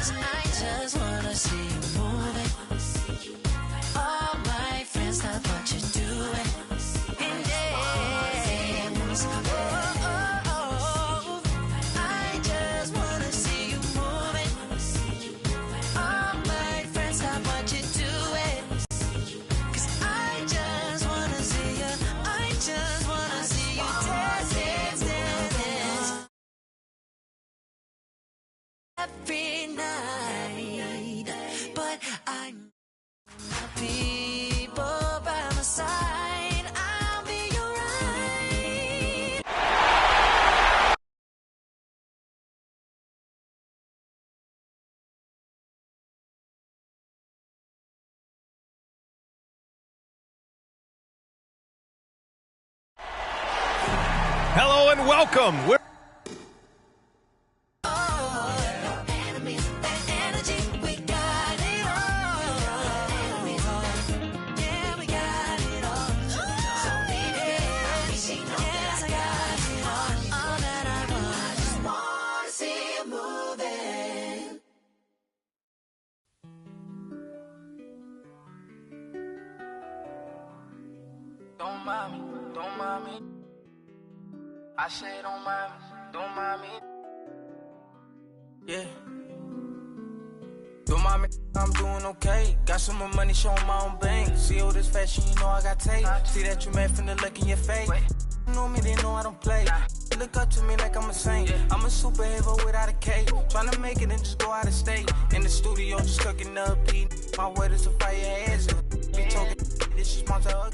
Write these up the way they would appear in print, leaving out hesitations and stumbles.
'Cause I just wanna see you moving. All my friends, stop what you're doing. And dance. Oh, I just wanna see you moving. All my friends, stop what you're doing. 'Cause I just wanna see you. I just wanna see you dance, dance, dance, dance. Every night, but I'm people by my side. I'll be alright. Hello and welcome. Enemies, that energy, we got it all. Enemies, yeah, we got it all. So baby, yes, I got it all that I want. I just wanna see you moving. Don't mind me, don't mind me. I say don't mind me, don't mind me. Yeah. Don't mind me, I'm doing okay. Got some more money, showing my own bank. See all this fashion, you know I got tape. See that you mad from the look in your face. You know me, they know I don't play. Look up to me like I'm a saint. I'm a superhero without a cape. Tryna make it and just go out of state. In the studio, just cooking up, eating. My word is to fire your ass. Be talking, this is my talk.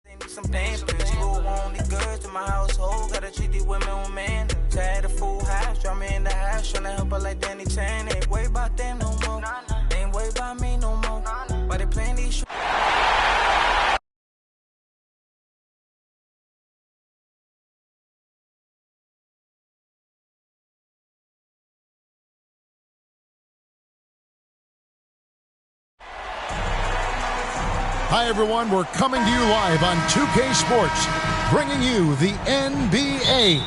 They need some dance, cause you only good to my household. Gotta treat these women on man. Tired of full house, draw me in the house. Tryna help her like Danny Tan. Ain't worry about them no more. They ain't worry about me no more. Why they playing these Hi, everyone. We're coming to you live on 2K Sports, bringing you the NBA.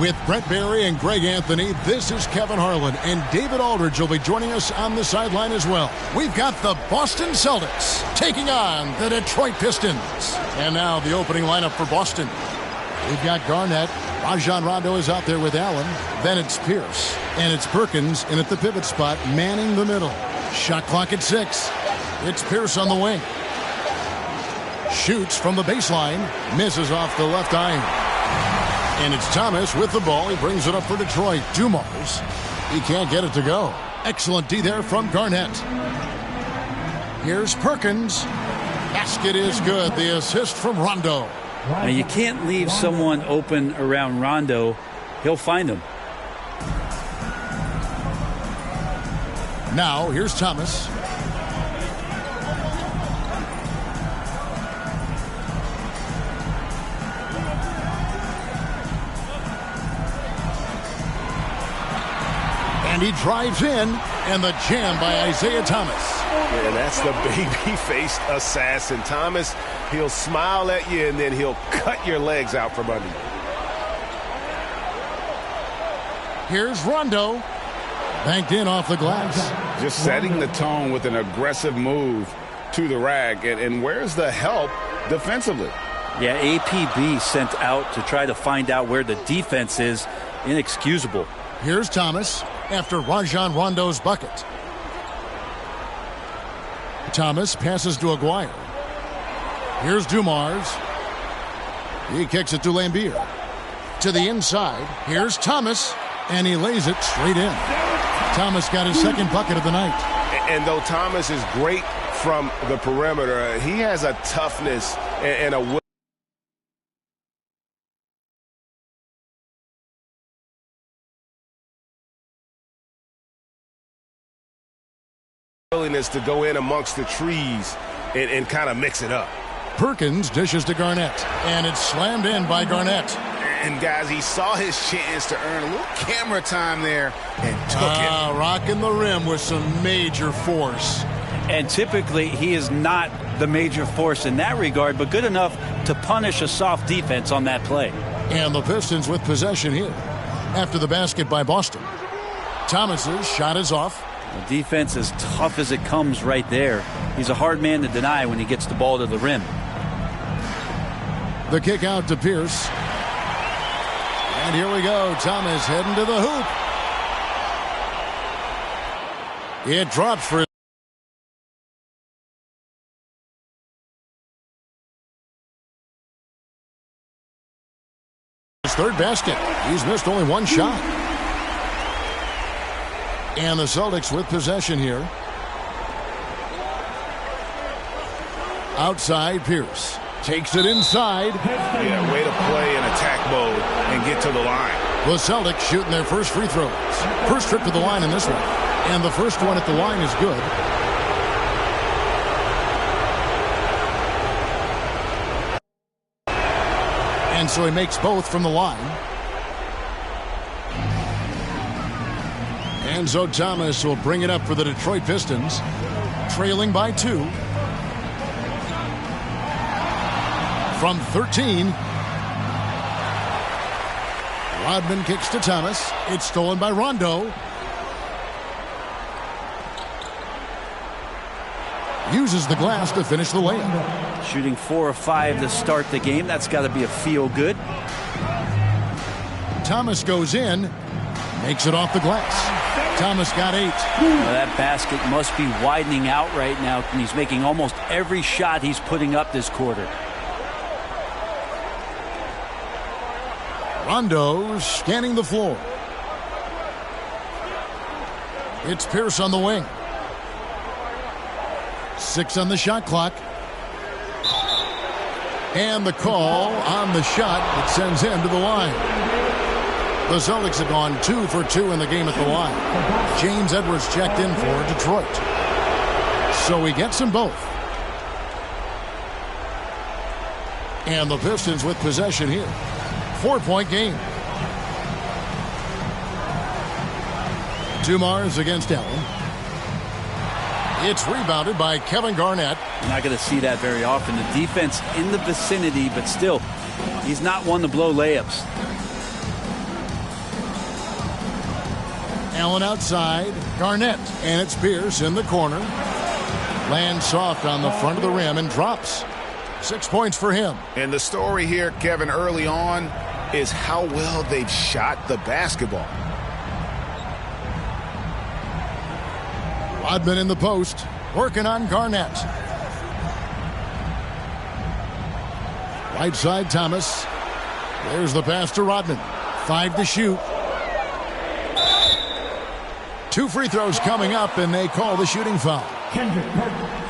With Brent Barry and Greg Anthony, this is Kevin Harlan, and David Aldridge will be joining us on the sideline as well. We've got the Boston Celtics taking on the Detroit Pistons. And now the opening lineup for Boston. We've got Garnett. Rajon Rondo is out there with Allen. Then it's Pierce. And it's Perkins in at the pivot spot, manning the middle. Shot clock at 6. It's Pierce on the wing. Shoots from the baseline. Misses off the left iron. And it's Thomas with the ball. He brings it up for Detroit. Dumars. He can't get it to go. Excellent D there from Garnett. Here's Perkins. Basket is good. The assist from Rondo. Now you can't leave someone open around Rondo. He'll find them. Now here's Thomas. And he drives in, and the jam by Isaiah Thomas. And that's the baby-faced assassin. Thomas, he'll smile at you, and then he'll cut your legs out from under you. Here's Rondo. Banked in off the glass. Just setting the tone with an aggressive move to the rack. And where's the help defensively? Yeah, APB sent out to try to find out where the defense is. Inexcusable. Here's Thomas after Rajon Rondo's bucket. Thomas passes to Aguirre. Here's Dumars. He kicks it to Lambeer. To the inside. Here's Thomas. And he lays it straight in. Thomas got his second bucket of the night. And though Thomas is great from the perimeter, he has a toughness and a willingness to go in amongst the trees and kind of mix it up. Perkins dishes to Garnett, and it's slammed in by Garnett. And guys, he saw his chance to earn a little camera time there and took it. Rocking the rim with some major force. And typically he is not the major force in that regard, but good enough to punish a soft defense on that play. And the Pistons with possession here after the basket by Boston. Thomas's shot is off. The defense is tough as it comes right there. He's a hard man to deny when he gets the ball to the rim. The kick out to Pierce. And here we go. Thomas heading to the hoop. It drops for his third basket. He's missed only one shot. And the Celtics with possession here. Outside, Pierce takes it inside. Yeah, way to play in attack mode and get to the line. The Celtics shooting their first free throws. First trip to the line in this one. And the first one at the line is good. And so he makes both from the line. And so Thomas will bring it up for the Detroit Pistons, trailing by 2. From 13. Rodman kicks to Thomas. It's stolen by Rondo. Uses the glass to finish the layup. Shooting 4 of 5 to start the game. That's got to be a feel good. Thomas goes in, makes it off the glass. Thomas got 8. Well, that basket must be widening out right now, and he's making almost every shot he's putting up this quarter. Rondo scanning the floor. It's Pierce on the wing. 6 on the shot clock. And the call on the shot that sends him to the line. The Celtics have gone 2 for 2 in the game at the line. James Edwards checked in for Detroit. So he gets them both. And the Pistons with possession here. 4-point game. Dumars against Allen. It's rebounded by Kevin Garnett. You're not going to see that very often. The defense in the vicinity, but still, he's not one to blow layups. Allen outside. Garnett. And it's Pierce in the corner. Lands soft on the front of the rim and drops. 6 points for him. And the story here, Kevin, early on is how well they've shot the basketball. Rodman in the post, working on Garnett. Right side, Thomas. There's the pass to Rodman. 5 to shoot. 2 free throws coming up, and they call the shooting foul.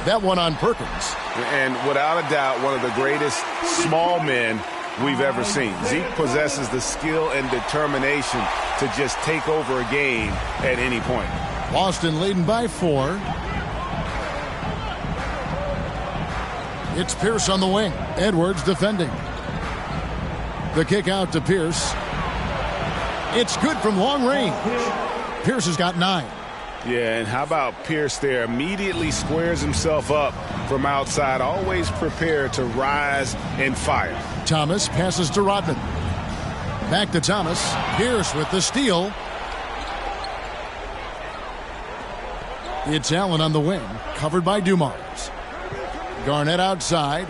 That one on Perkins. And without a doubt, one of the greatest small men we've ever seen. Zeke possesses the skill and determination to just take over a game at any point. Boston leading by 4. It's Pierce on the wing. Edwards defending. The kick out to Pierce. It's good from long range. Pierce has got 9. Yeah, and how about Pierce there? Immediately squares himself up from outside, always prepared to rise and fire. Thomas passes to Rodman. Back to Thomas. Pierce with the steal. It's Allen on the wing, covered by Dumars. Garnett outside.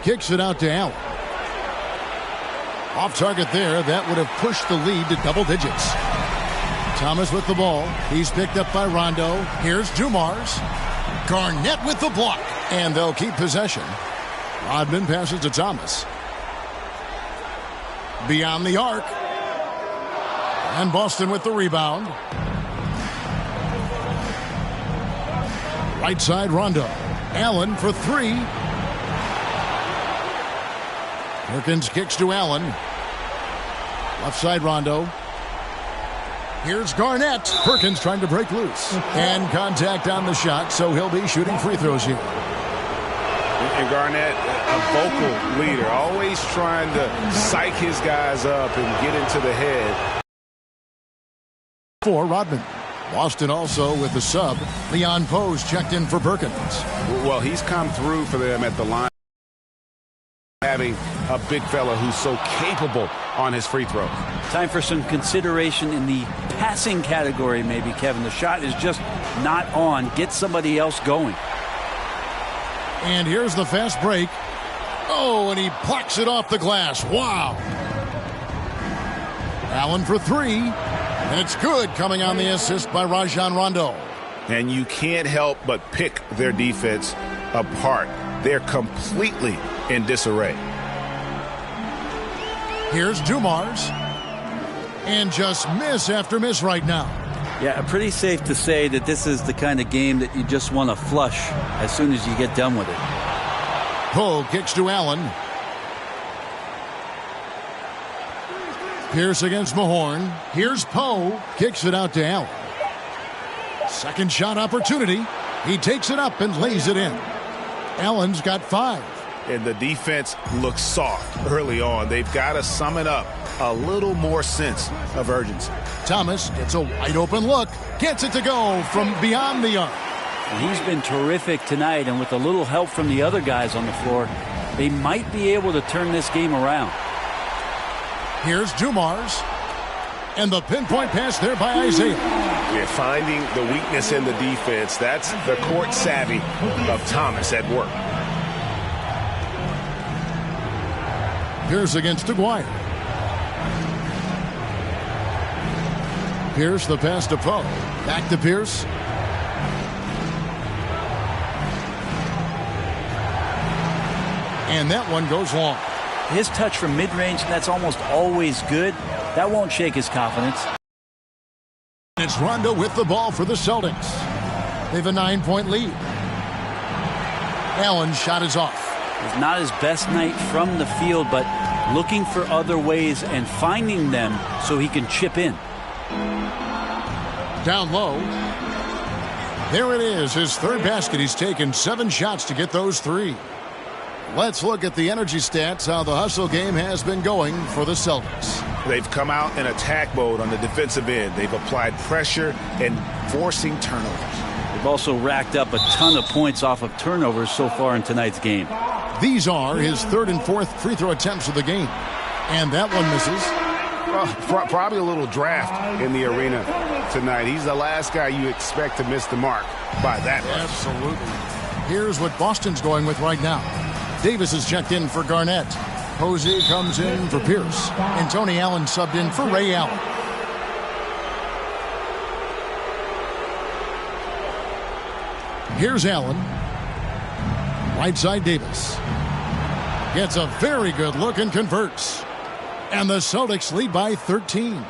Kicks it out to Allen. Off target there. That would have pushed the lead to double digits. Thomas with the ball. He's picked up by Rondo. Here's Dumars. Garnett with the block. And they'll keep possession. Rodman passes to Thomas. Beyond the arc. And Boston with the rebound. Right side, Rondo. Allen for 3. Perkins kicks to Allen. Left side, Rondo. Here's Garnett. Perkins trying to break loose. And contact on the shot, so he'll be shooting free throws here. And Garnett, a vocal leader, always trying to psych his guys up and get into the head. For Rodman. Boston also with the sub. Leon Pose checked in for Perkins. Well, he's come through for them at the line having a big fella who's so capable on his free throws. Time for some consideration in the passing category, maybe, Kevin. The shot is just not on. Get somebody else going. And here's the fast break. Oh, and he plucks it off the glass. Wow. Allen for three. And it's good, coming on the assist by Rajon Rondo. And you can't help but pick their defense apart. They're completely in disarray. Here's Dumars. And just miss after miss right now. Yeah, pretty safe to say that this is the kind of game that you just want to flush as soon as you get done with it. Poe kicks to Allen. Pierce against Mahorn. Here's Poe. Kicks it out to Allen. Second shot opportunity. He takes it up and lays it in. Allen's got 5. And the defense looks soft early on. They've got to sum it up. A little more sense of urgency. Thomas gets a wide open look. Gets it to go from beyond the arc. He's been terrific tonight, and with a little help from the other guys on the floor, they might be able to turn this game around. Here's Dumars. And the pinpoint pass there by Isaiah. You're finding the weakness in the defense. That's the court savvy of Thomas at work. Pierce against Aguirre. Pierce, the pass to Poe. Back to Pierce. And that one goes long. His touch from mid-range, that's almost always good. That won't shake his confidence. It's Rondo with the ball for the Celtics. They have a 9-point lead. Allen's shot is off. It's not his best night from the field, but looking for other ways and finding them so he can chip in. Down low. There it is, his third basket. He's taken 7 shots to get those 3. Let's look at the energy stats, how the hustle game has been going for the Celtics. They've come out in attack mode on the defensive end. They've applied pressure and forcing turnovers. They've also racked up a ton of points off of turnovers so far in tonight's game. These are his 3rd and 4th free throw attempts of the game. And that one misses. Well, probably a little draft in the arena tonight. He's the last guy you expect to miss the mark by that much. Absolutely. Here's what Boston's going with right now. Davis is checked in for Garnett. Posey comes in for Pierce. And Tony Allen subbed in for Ray Allen. Here's Allen. Right side Davis. Gets a very good look and converts. And the Celtics lead by 13.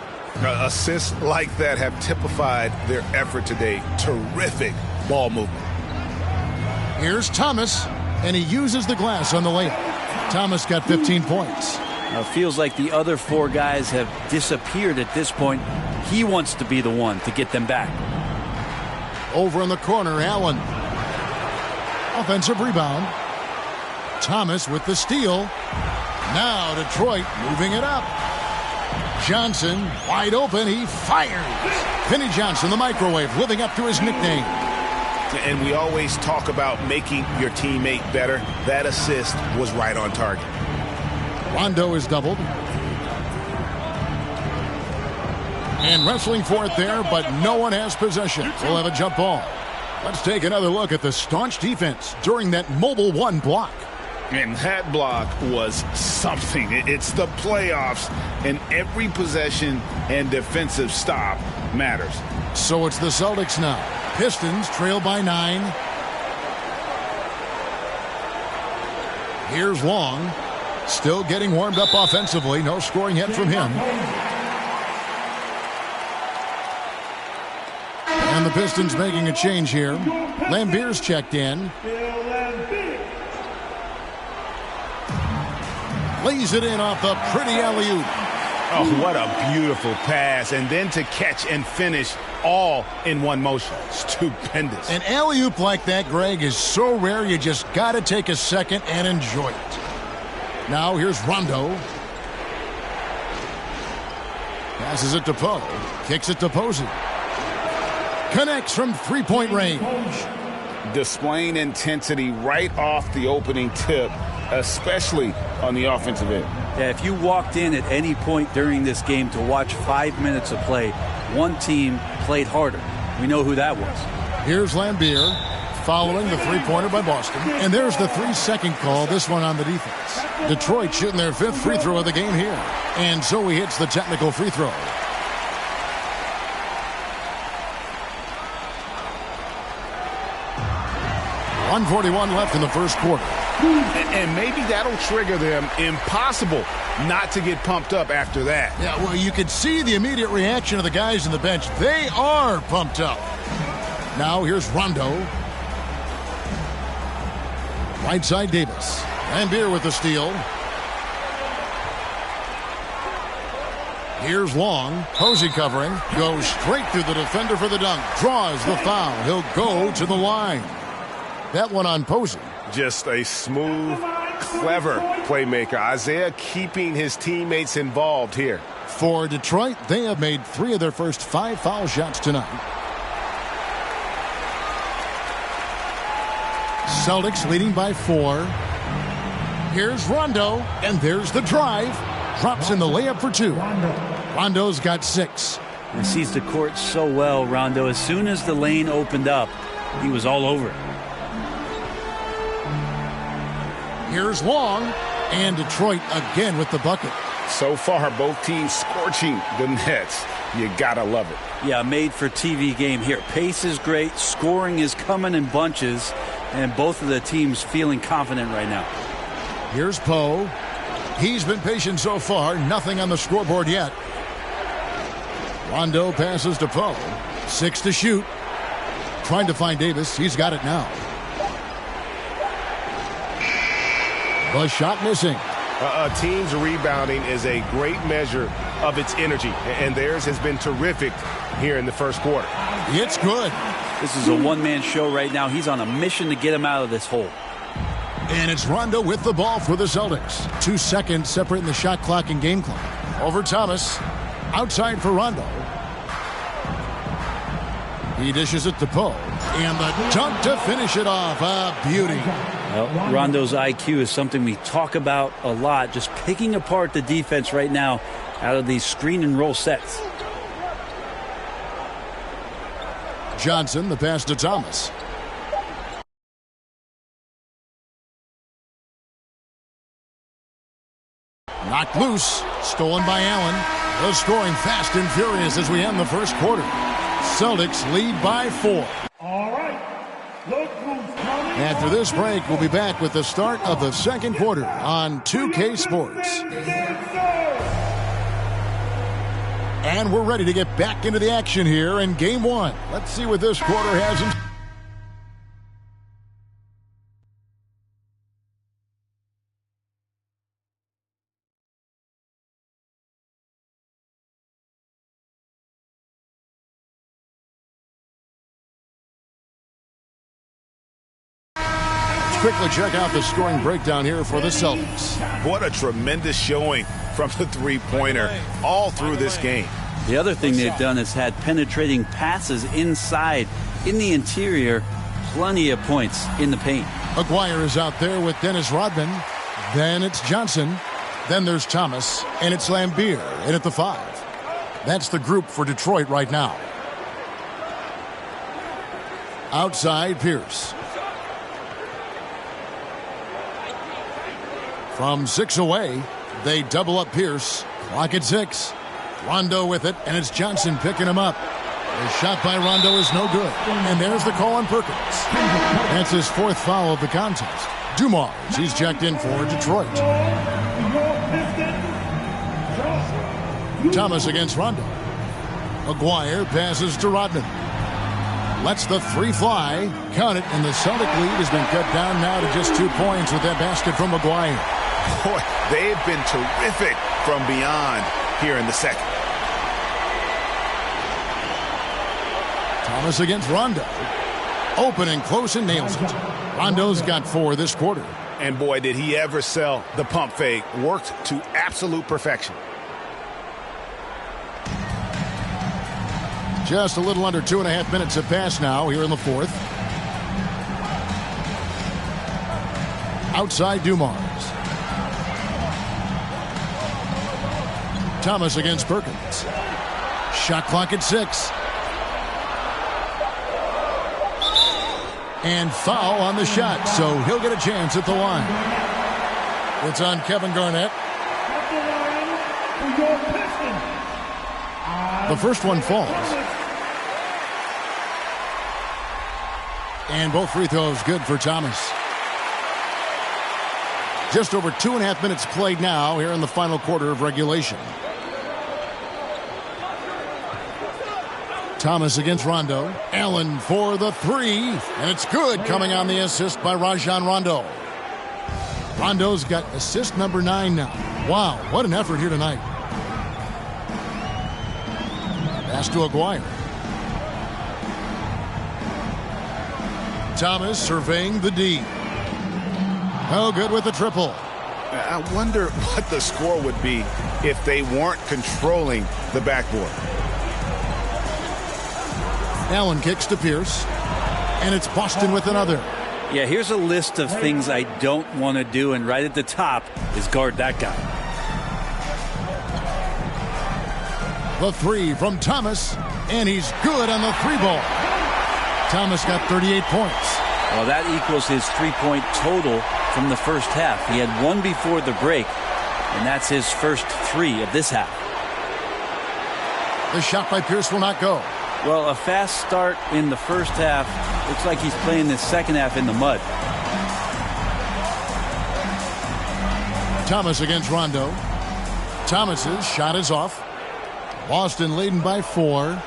Assists like that have typified their effort today. Terrific ball movement. Here's Thomas. And he uses the glass on the layup. Thomas got 15 points. Now, it feels like the other 4 guys have disappeared at this point. He wants to be the one to get them back. Over in the corner, Allen. Offensive rebound. Thomas with the steal. Now Detroit moving it up. Johnson wide open. He fires. Vinnie Johnson, the microwave, living up to his nickname. And we always talk about making your teammate better. That assist was right on target. Rondo is doubled. And wrestling for it there, but no one has possession. We'll have a jump ball. Let's take another look at the staunch defense during that mobile 1 block. And that block was something. It's the playoffs, and every possession and defensive stop matters. So it's the Celtics now. Pistons trail by 9. Here's Long. Still getting warmed up offensively. No scoring yet from him. And the Pistons making a change here. Lambier's checked in. Lays it in off the pretty alley-oop. Oh, what a beautiful pass. And then to catch and finish all in one motion. Stupendous. An alley-oop like that, Greg, is so rare you just got to take a second and enjoy it. Now here's Rondo. Passes it to Poe. Kicks it to Posey. Connects from 3-point range. Displaying intensity right off the opening tip. especially on the offensive end. Yeah, if you walked in at any point during this game to watch 5 minutes of play, one team played harder. We know who that was. Here's Lambier following the three-pointer by Boston. And there's the 3-second call, this one on the defense. Detroit shooting their 5th free throw of the game here. And so he hits the technical free throw. .141 left in the first quarter. And maybe that'll trigger them. Impossible not to get pumped up after that. Yeah, well, you could see the immediate reaction of the guys on the bench. They are pumped up. Now here's Rondo. Right side Davis. Lambier with the steal. Here's Long. Posey covering. Goes straight through the defender for the dunk. Draws the foul. He'll go to the line. That one on Posey. Just a smooth, clever playmaker. Isaiah keeping his teammates involved here. For Detroit, they have made 3 of their first 5 foul shots tonight. Celtics leading by 4. Here's Rondo, and there's the drive. Drops in the layup for 2. Rondo's got 6. He sees the court so well, Rondo. As soon as the lane opened up, he was all over it. Here's Long, and Detroit again with the bucket. So far, both teams scorching the Nets. You gotta love it. Yeah, made for TV game here. Pace is great. Scoring is coming in bunches. And both of the teams feeling confident right now. Here's Poe. He's been patient so far. Nothing on the scoreboard yet. Rondo passes to Poe. 6 to shoot. Trying to find Davis. He's got it now. The shot missing. A team's rebounding is a great measure of its energy, and theirs has been terrific here in the first quarter. It's good. This is a one-man show right now. He's on a mission to get him out of this hole. And it's Rondo with the ball for the Celtics. 2 seconds separating the shot clock and game clock. Over Thomas. Outside for Rondo. He dishes it to Poe. And the dunk to finish it off. A beauty. Well, Rondo's IQ is something we talk about a lot. Just picking apart the defense right now out of these screen and roll sets. Johnson, the pass to Thomas. Knocked loose. Stolen by Allen. The scoring fast and furious as we end the first quarter. Celtics lead by 4. All right. Look who's coming. After this break, we'll be back with the start of the second quarter on 2K Sports. And we're ready to get back into the action here in Game 1. Let's see what this quarter has in. Quickly check out the scoring breakdown here for the Celtics. What a tremendous showing from the three-pointer all through this game. The other thing they've done is had penetrating passes inside, in the interior, plenty of points in the paint. Maguire is out there with Dennis Rodman. Then it's Johnson. Then there's Thomas. And it's Lambier in at the 5. That's the group for Detroit right now. Outside, Pierce. From 6 away, they double up Pierce. Clock at 6. Rondo with it, and it's Johnson picking him up. The shot by Rondo is no good. And there's the call on Perkins. That's his 4th foul of the contest. Dumars, he's checked in for Detroit. Thomas against Rondo. Maguire passes to Rodman. Lets the 3 fly. Count it, and the Celtic lead has been cut down now to just 2 points with that basket from Maguire. Boy, they've been terrific from beyond here in the second. Thomas against Rondo. Open and close and nails it. Rondo's got 4 this quarter. And boy, did he ever sell the pump fake. Worked to absolute perfection. Just a little under 2.5 minutes have passed now here in the 4th. Outside Dumars. Thomas against Perkins. Shot clock at 6. And foul on the shot, so he'll get a chance at the line. It's on Kevin Garnett. The first one falls. And both free throws good for Thomas. Just over 2.5 minutes played now here in the final quarter of regulation. Thomas against Rondo. Allen for the 3. And it's good, coming on the assist by Rajon Rondo. Rondo's got assist number 9 now. Wow, what an effort here tonight. Pass to Aguirre. Thomas surveying the D. Oh, good with the triple. I wonder what the score would be if they weren't controlling the backboard. Allen kicks to Pierce. And it's Boston with another. Yeah, here's a list of things I don't want to do, and right at the top is guard that guy. The 3 from Thomas, and he's good on the 3 ball. Thomas got 38 points. Well, that equals his 3-point total from the first half. He had 1 before the break, and that's his first 3 of this half. The shot by Pierce will not go. Well, a fast start in the first half. Looks like he's playing the second half in the mud. Thomas against Rondo. Thomas's shot is off. Boston leading by 4.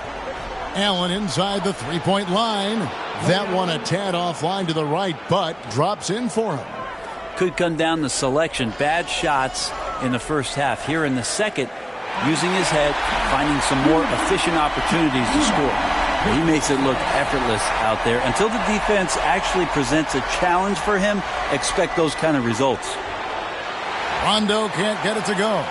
Allen inside the 3-point line. That one a tad offline to the right, but drops in for him. Could come down to selection. Bad shots in the first half. Here in the second, using his head, finding some more efficient opportunities to score. He makes it look effortless out there. Until the defense actually presents a challenge for him, expect those kind of results. Rondo can't get it to go.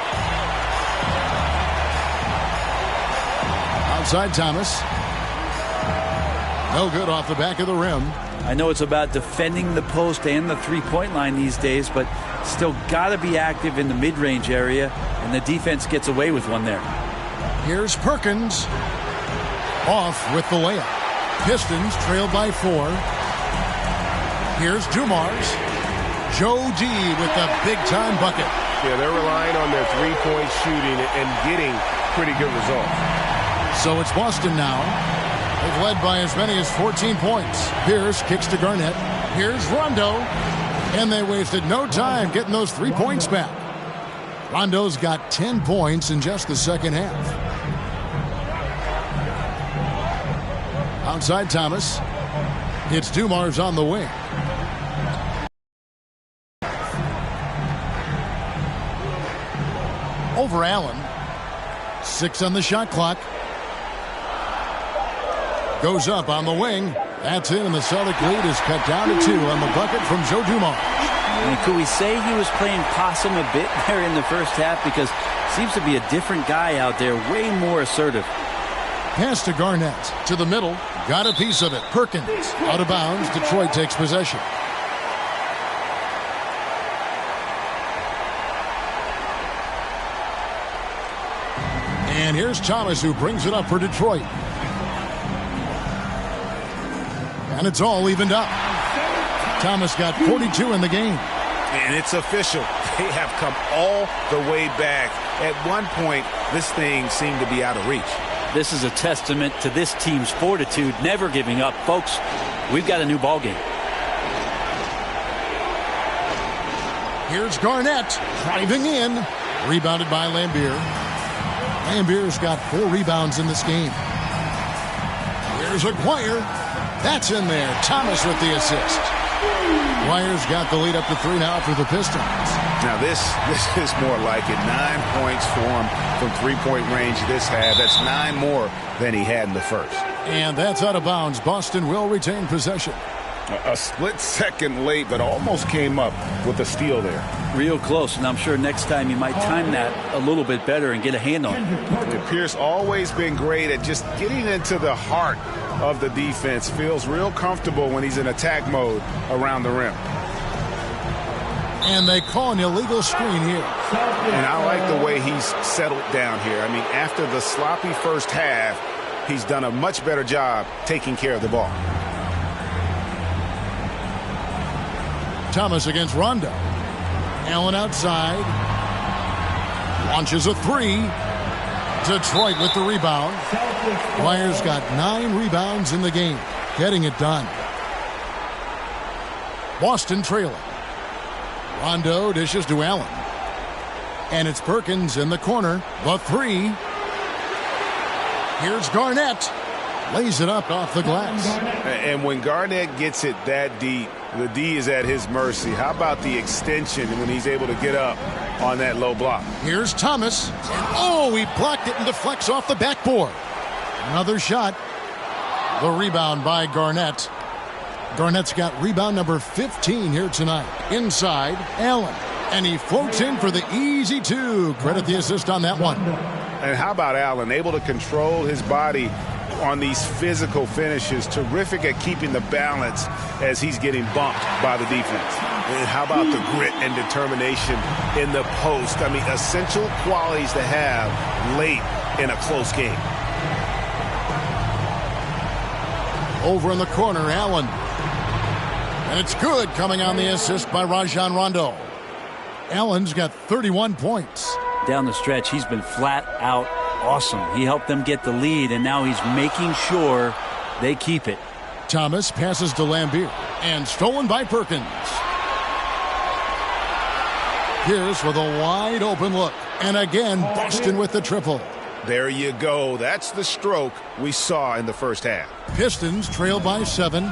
Outside Thomas. No good off the back of the rim. I know it's about defending the post and the 3-point line these days, but still got to be active in the mid-range area, and the defense gets away with one there. Here's Perkins. Off with the layup. Pistons trailed by 4. Here's Dumars. Joe D with the big-time bucket. Yeah, they're relying on their 3-point shooting and getting pretty good results. So it's Boston now. They've led by as many as 14 points. Pierce kicks to Garnett. Here's Rondo. And they wasted no time getting those 3 points back. Rondo's got 10 points in just the second half. Outside Thomas. It's Dumars on the wing. Over Allen. 6 on the shot clock. Goes up on the wing. That's in, and the Celtic lead is cut down to 2 on the bucket from Joe Dumars. I mean, could we say he was playing possum a bit there in the first half? Because seems to be a different guy out there, way more assertive. Pass to Garnett. To the middle. Got a piece of it. Perkins. Out of bounds. Detroit takes possession. And here's Thomas, who brings it up for Detroit. And it's all evened up. Thomas got 42 in the game. And it's official. They have come all the way back. At one point, this thing seemed to be out of reach. This is a testament to this team's fortitude, never giving up. Folks, we've got a new ball game. Here's Garnett driving in. Rebounded by Lambier. Lambier's got 4 rebounds in this game. Here's Aguirre. That's in there. Thomas with the assist. Aguirre's got the lead up to 3 now for the Pistons. Now this is more like it. 9 points for him from 3-point range this half. That's 9 more than he had in the first. And that's out of bounds. Boston will retain possession. A split second late, but almost came up with a steal there. Real close, and I'm sure next time you might time that a little bit better and get a hand on it. Pierce always been great at just getting into the heart of the defense. Feels real comfortable when he's in attack mode around the rim. And they call an illegal screen here. And I like the way he's settled down here. I mean, after the sloppy first half, he's done a much better job taking care of the ball. Thomas against Rondo. Allen outside. Launches a three. Detroit with the rebound. Flyers got 9 rebounds in the game. Getting it done. Boston trailing. Rondo dishes to Allen. And it's Perkins in the corner. The three. Here's Garnett. Lays it up off the glass. And when Garnett gets it that deep, the D is at his mercy. How about the extension when he's able to get up on that low block? Here's Thomas. Oh, he blocked it and deflects off the backboard. Another shot. The rebound by Garnett. Garnett's got rebound number 15 here tonight. Inside, Allen. And he floats in for the easy two. Credit the assist on that one. And how about Allen, able to control his body on these physical finishes. Terrific at keeping the balance as he's getting bumped by the defense. And how about the grit and determination in the post? I mean, essential qualities to have late in a close game. Over in the corner, Allen. And it's good, coming on the assist by Rajon Rondo. Allen's got 31 points. Down the stretch, he's been flat out awesome. He helped them get the lead, and now he's making sure they keep it. Thomas passes to Lambeer, and stolen by Perkins. Pierce with a wide open look. And again, Boston with the triple. There you go. That's the stroke we saw in the first half. Pistons trail by 7.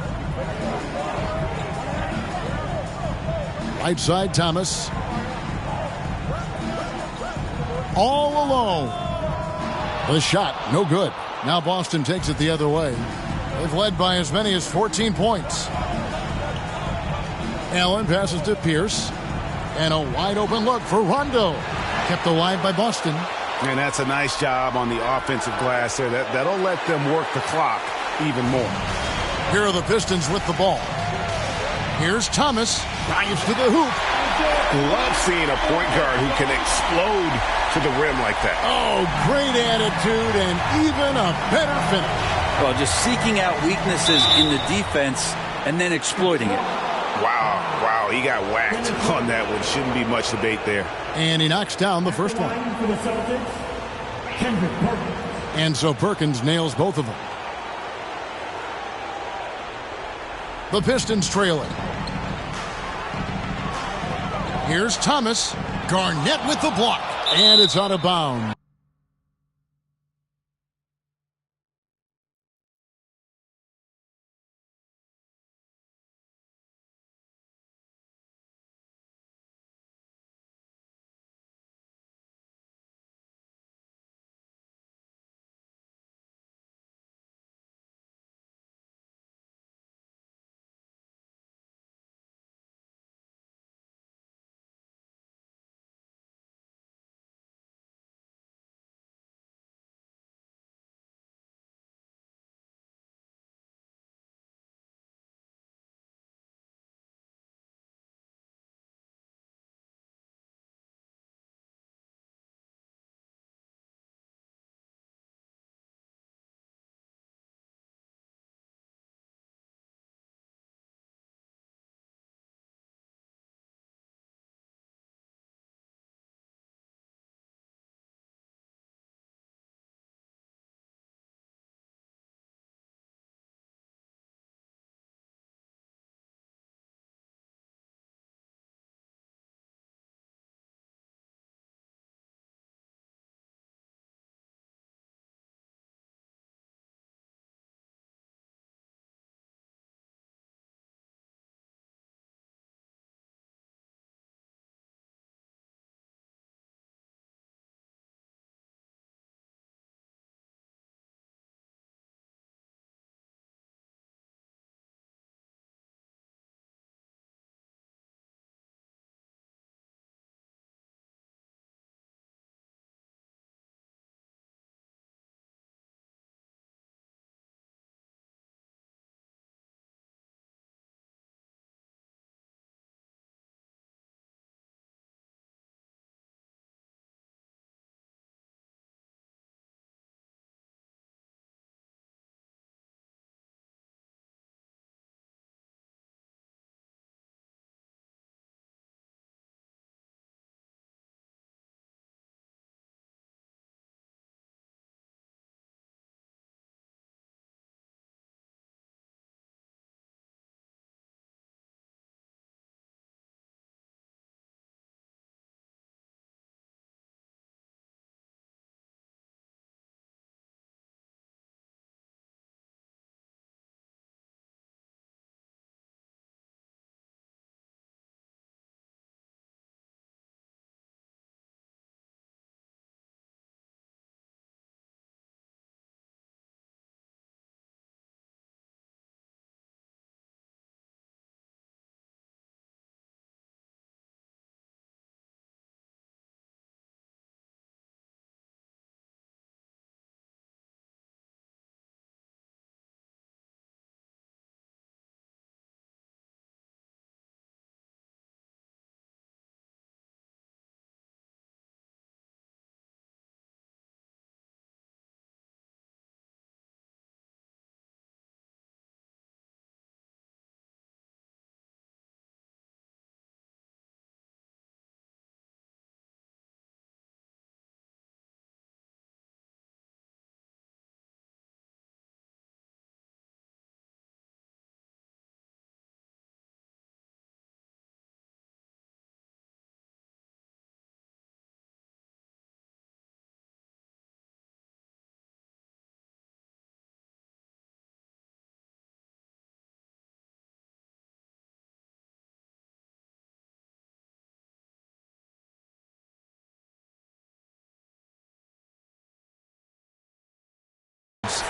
Right side, Thomas. All alone. The shot, no good. Now Boston takes it the other way. They've led by as many as 14 points. Allen passes to Pierce. And a wide open look for Rondo. Kept alive by Boston. And that's a nice job on the offensive glass there. That'll let them work the clock even more. Here are the Pistons with the ball. Here's Thomas. Dives to the hoop. Love seeing a point guard who can explode to the rim like that. Oh, great attitude and even a better finish. Well, just seeking out weaknesses in the defense and then exploiting it. Wow, he got whacked on that one. Shouldn't be much debate there. And he knocks down the first one. And so Perkins nails both of them. The Pistons trailing. Here's Thomas. Garnett with the block. And it's out of bounds.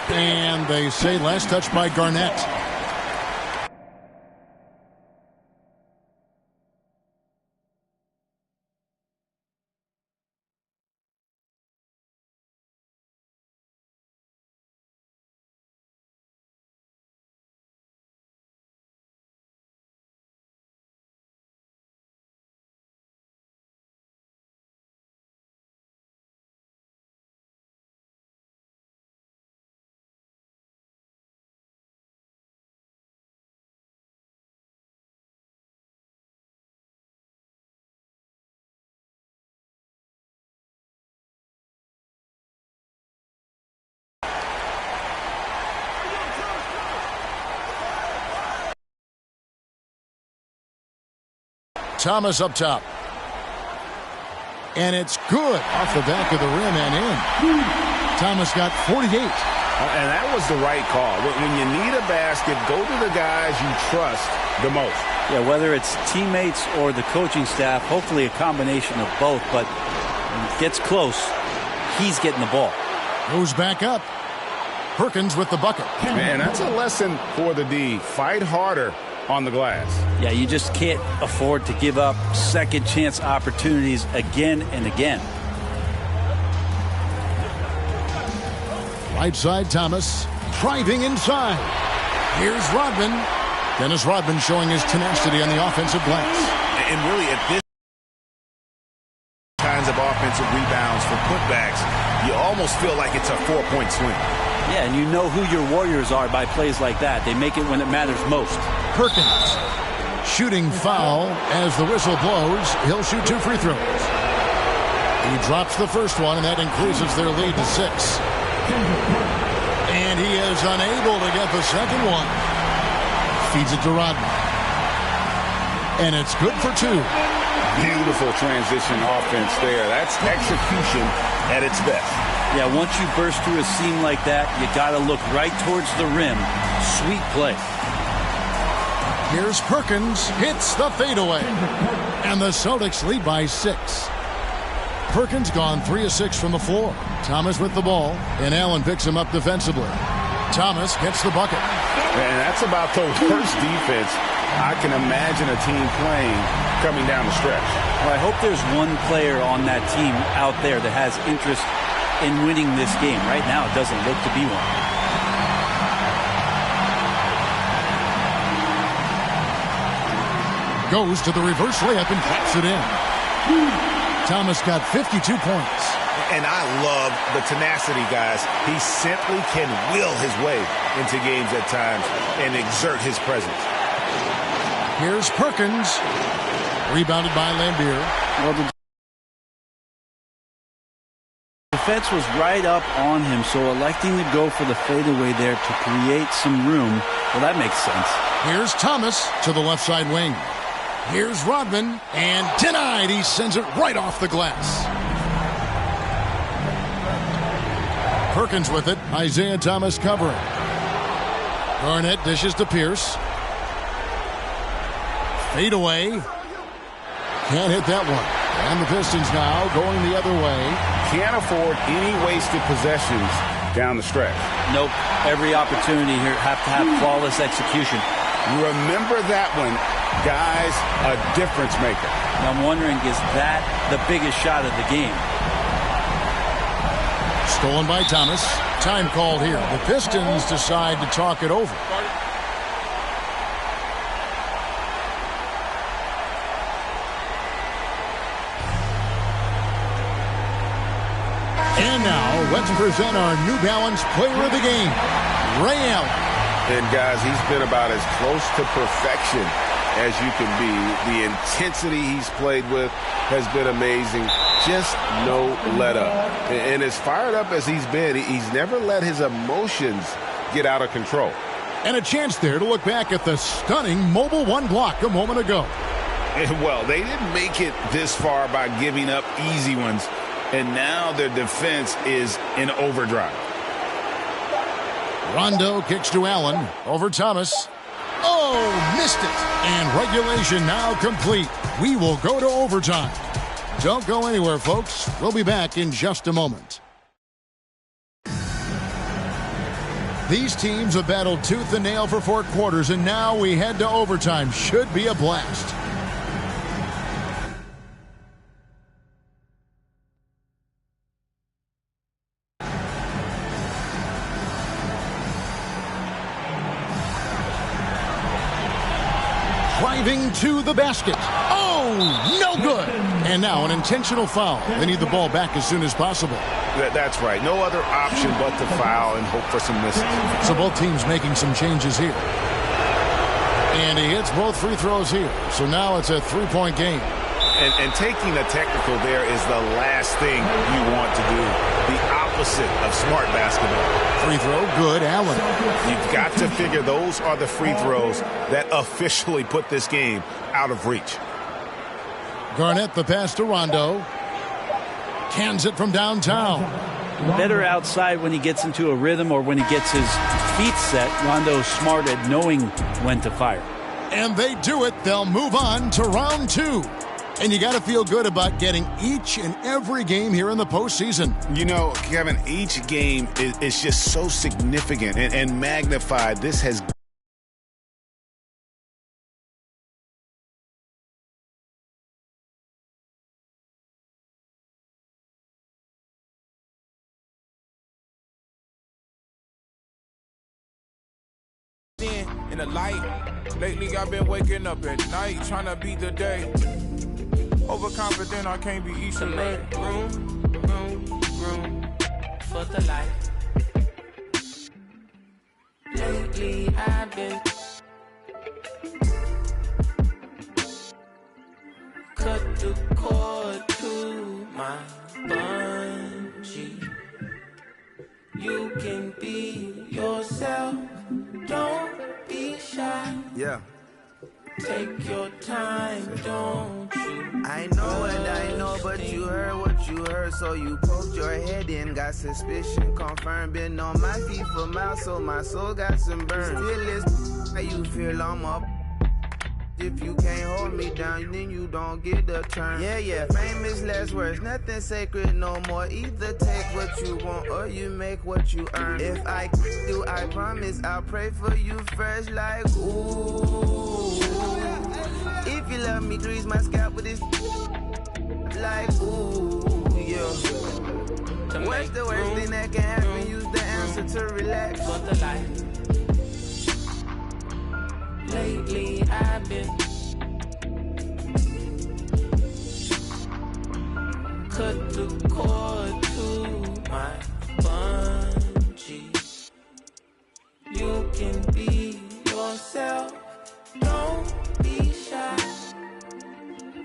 And they say last touch by Garnett. Thomas up top. And it's good off the back of the rim and in. Thomas got 48. And that was the right call. When you need a basket, go to the guys you trust the most. Yeah, whether it's teammates or the coaching staff, hopefully a combination of both. But when it gets close, he's getting the ball. Goes back up. Perkins with the bucket. Man, that's a lesson for the D. Fight harder on the glass. Yeah, you just can't afford to give up second chance opportunities again and again. Right side, Thomas. Driving inside. Here's Rodman. Dennis Rodman showing his tenacity on the offensive glass. And really, at this kinds of offensive rebounds for putbacks, you almost feel like it's a 4-point swing. Yeah, and you know who your warriors are by plays like that. They make it when it matters most. Perkins. Shooting foul as the whistle blows. He'll shoot 2 free throws. He drops the first one, and that increases their lead to 6. And he is unable to get the second one. Feeds it to Rodman. And it's good for 2. Beautiful transition offense there. That's execution at its best. Yeah, once you burst through a seam like that, you got to look right towards the rim. Sweet play. Here's Perkins. Hits the fadeaway. And the Celtics lead by 6. Perkins gone 3 of 6 from the floor. Thomas with the ball, and Allen picks him up defensively. Thomas gets the bucket. And that's about the worst defense I can imagine a team playing coming down the stretch. Well, I hope there's one player on that team out there that has interest in winning this game. Right now, it doesn't look to be one. Goes to the reverse layup and claps it in. Thomas got 52 points. And I love the tenacity, guys. He simply can will his way into games at times and exert his presence. Here's Perkins. Rebounded by Lambier. Well, the defense was right up on him, so electing to go for the fadeaway there to create some room, well, that makes sense. Here's Thomas to the left side wing. Here's Rodman, and denied. He sends it right off the glass. Perkins with it. Isaiah Thomas covering. Garnett dishes to Pierce. Fade away. Can't hit that one. And the Pistons now going the other way. Can't afford any wasted possessions down the stretch. Nope. Every opportunity here have to have flawless execution. Remember that one, guys, a difference maker. I'm wondering, is that the biggest shot of the game? Stolen by Thomas. Time called here. The Pistons decide to talk it over. And now, let's present our New Balance player of the game, Ray Allen. And guys, he's been about as close to perfection as you can be. The intensity he's played with has been amazing. Just no let up. And as fired up as he's been, he's never let his emotions get out of control. And a chance there to look back at the stunning mobile one block a moment ago. And well, they didn't make it this far by giving up easy ones. And now their defense is in overdrive. Rondo kicks to Allen. Over Thomas. Oh, missed it. And regulation now complete. We will go to overtime. Don't go anywhere, folks. We'll be back in just a moment. These teams have battled tooth and nail for 4 quarters, and now we head to overtime. Should be a blast. Driving to the basket. Oh, no good. And now an intentional foul. They need the ball back as soon as possible. That's right. No other option but to foul and hope for some misses. So both teams making some changes here. And he hits both free throws here. So now it's a 3-point game. And taking a technical there is the last thing you want to do. The opposite of smart basketball. Free throw, good, Allen. You've got to figure those are the free throws that officially put this game out of reach. Garnett the pass to Rondo. Cans it from downtown. Better outside when he gets into a rhythm or when he gets his feet set. Rondo's smart at knowing when to fire. And they do it. They'll move on to round 2. And you got to feel good about getting each and every game here in the postseason. You know, Kevin, each game is just so significant and magnified. This has in the light. Lately I've been waking up at night trying to beat the day. Overconfident, I can't be easy. To make room for the light. Lately I've been cut the cord to my bungee. You can be yourself, don't be shy. Yeah. Take your time, don't you? I know what I know, but you heard what you heard, so you poked your head in, got suspicion confirmed. Been on my feet for miles, so my soul got some burn. Still is how you feel I'm up. If you can't hold me down, then you don't get the turn. Yeah, famous last words, nothing sacred no more. Either take what you want or you make what you earn. If I do, I promise I'll pray for you first, like ooh. If you love me, grease my scalp with this, like ooh, yeah. What's the worst thing that can happen? Use the answer to relax. For the light. Lately I've been cut the cord to my bungee. You can be yourself, don't be shy.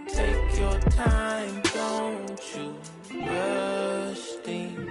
Take your time, don't you rush things.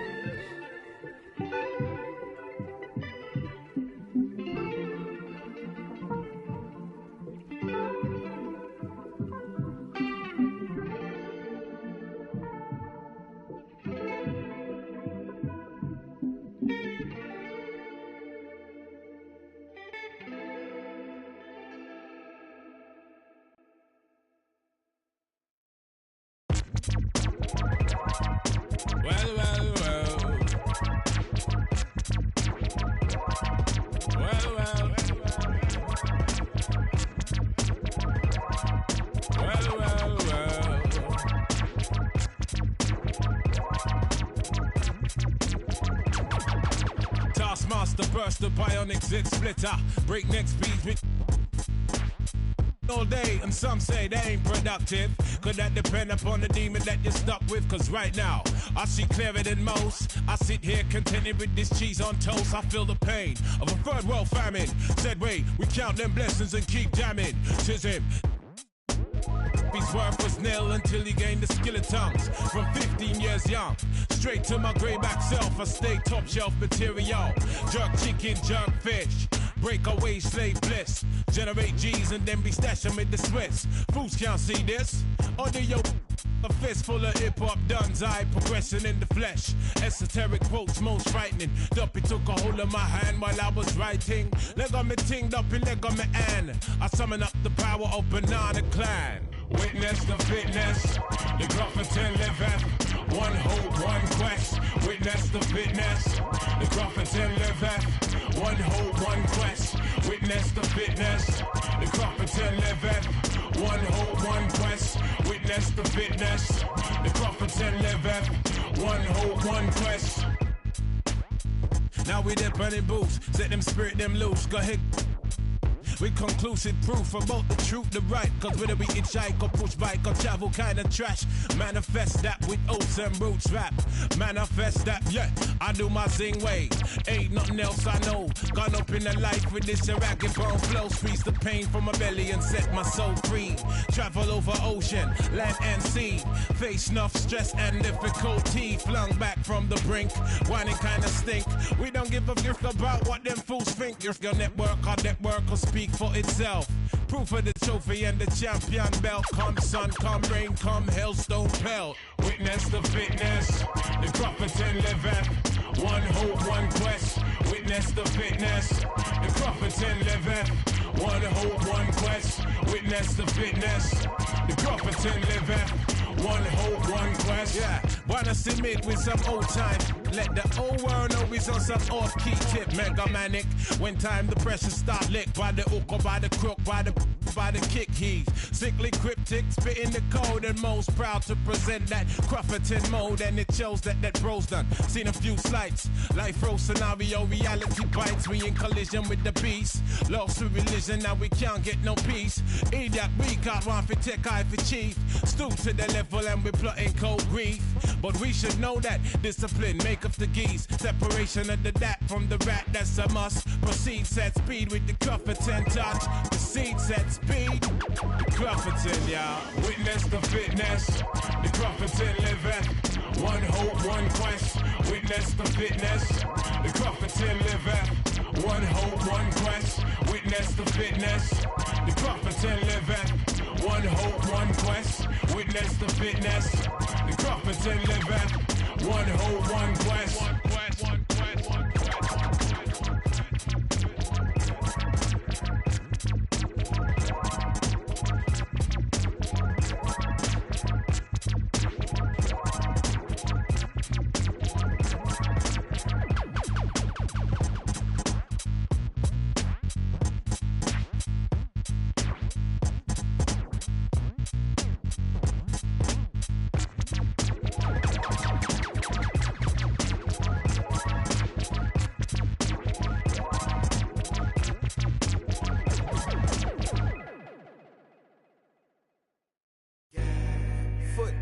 Taskmaster burst the bionic zit splitter, breakneck speed with all day, and some say they ain't productive. Could that depend upon the demon that you're stuck with? Cause right now, I see clearer than most. I sit here contented with this cheese on toast. I feel the pain of a third world famine. Said wait, we count them blessings and keep jamming. Tis him. His worth was nil until he gained the skill of tongues. From 15 years young, straight to my greyback self, I stay top shelf material. Jerk chicken, jerk fish, breakaway slave bliss. Generate G's and then be stashing with the Swiss. Fools can't see this. Under your a fist full of hip-hop duns, I progressing in the flesh. Esoteric quotes most frightening. Duppy took a hold of my hand while I was writing. Leg on me ting, Duppy leg on me and I summon up the power of Banana Clan. Witness the fitness, the Gruffington liveth. One hope, one quest. Witness the fitness, the Gruffington liveth. One hope, one quest. Witness the fitness. The Cropperton liveth. One hope, one quest. Witness the fitness. The Cropperton liveth. One hope, one quest. Now we dip on the boots. Set them spirit them loose. Go ahead. With conclusive proof about the truth, the right. Cause whether we hitchhike or push bike or travel kind of trash, manifest that with oats and roots rap. Manifest that, yeah, I do my zing way. Ain't nothing else I know. Gone up in the life with this ragged bone flow. Squeeze the pain from my belly and set my soul free. Travel over ocean, land and sea. Face enough stress and difficulty. Flung back from the brink, whining kind of stink. We don't give a fuck about what them fools think. If your network will speak for itself. Proof of the trophy and the champion belt. Come sun, come rain, come hailstone pelt. Witness the fitness, the Cropperton liveth. One hope, one quest. Witness the fitness, the Cropperton liveth. One hope, one quest. Witness the fitness, the Cropperton liveth. One hope, one quest. Yeah, wanna submit with some old time. Let the old world know we's on some off-key tip. Mega manic. When time the pressure start lick by the hook or by the crook, by the kick heave. Sickly cryptic, spitting the code and most proud to present that Cropperton mode. And it shows that bro's done. Seen a few slights. Life row scenario, reality bites. We in collision with the beast. Lost to religion, now we can't get no peace. Idiot, we got one for tech, eye for chief. Stoop to the level and we plotting cold grief. But we should know that discipline make up the geese. Separation of the dat from the rat, that's a must. Proceed, set speed with the Cropperton touch. Proceed, set speed. The Cropperton, y'all. Witness the fitness. The Cropperton liveth. One hope, one quest. Witness the fitness. The Cropperton liveth. One hope, one quest. Witness the fitness. The Cropperton liveth. One hope, one quest. Witness the fitness. The Cropperton liveth. One hope, one quest. One quest, one quest, one quest.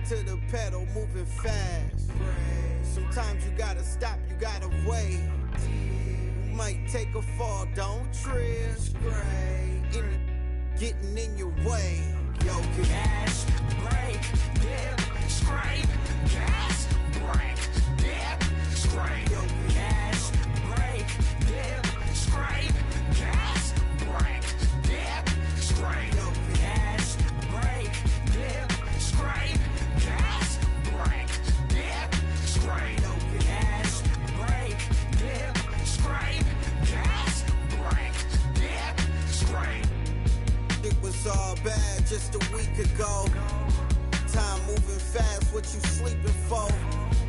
To the pedal, moving fast. Sometimes you gotta stop, you gotta wait. You might take a fall, don't trip. Getting in your way. Yo, gas, brake, dip, scrape. Gas, brake, dip, scrape. Yo, gas, brake, dip, scrape. Gas, brake, dip, scrape. Yo, gas, brake, dip, scrape. Gas, brake, dip, scrape. No gas, brake, dip, scrape. Gas, brake, dip, scrape. It was all bad just a week ago. Time moving fast, what you sleeping for?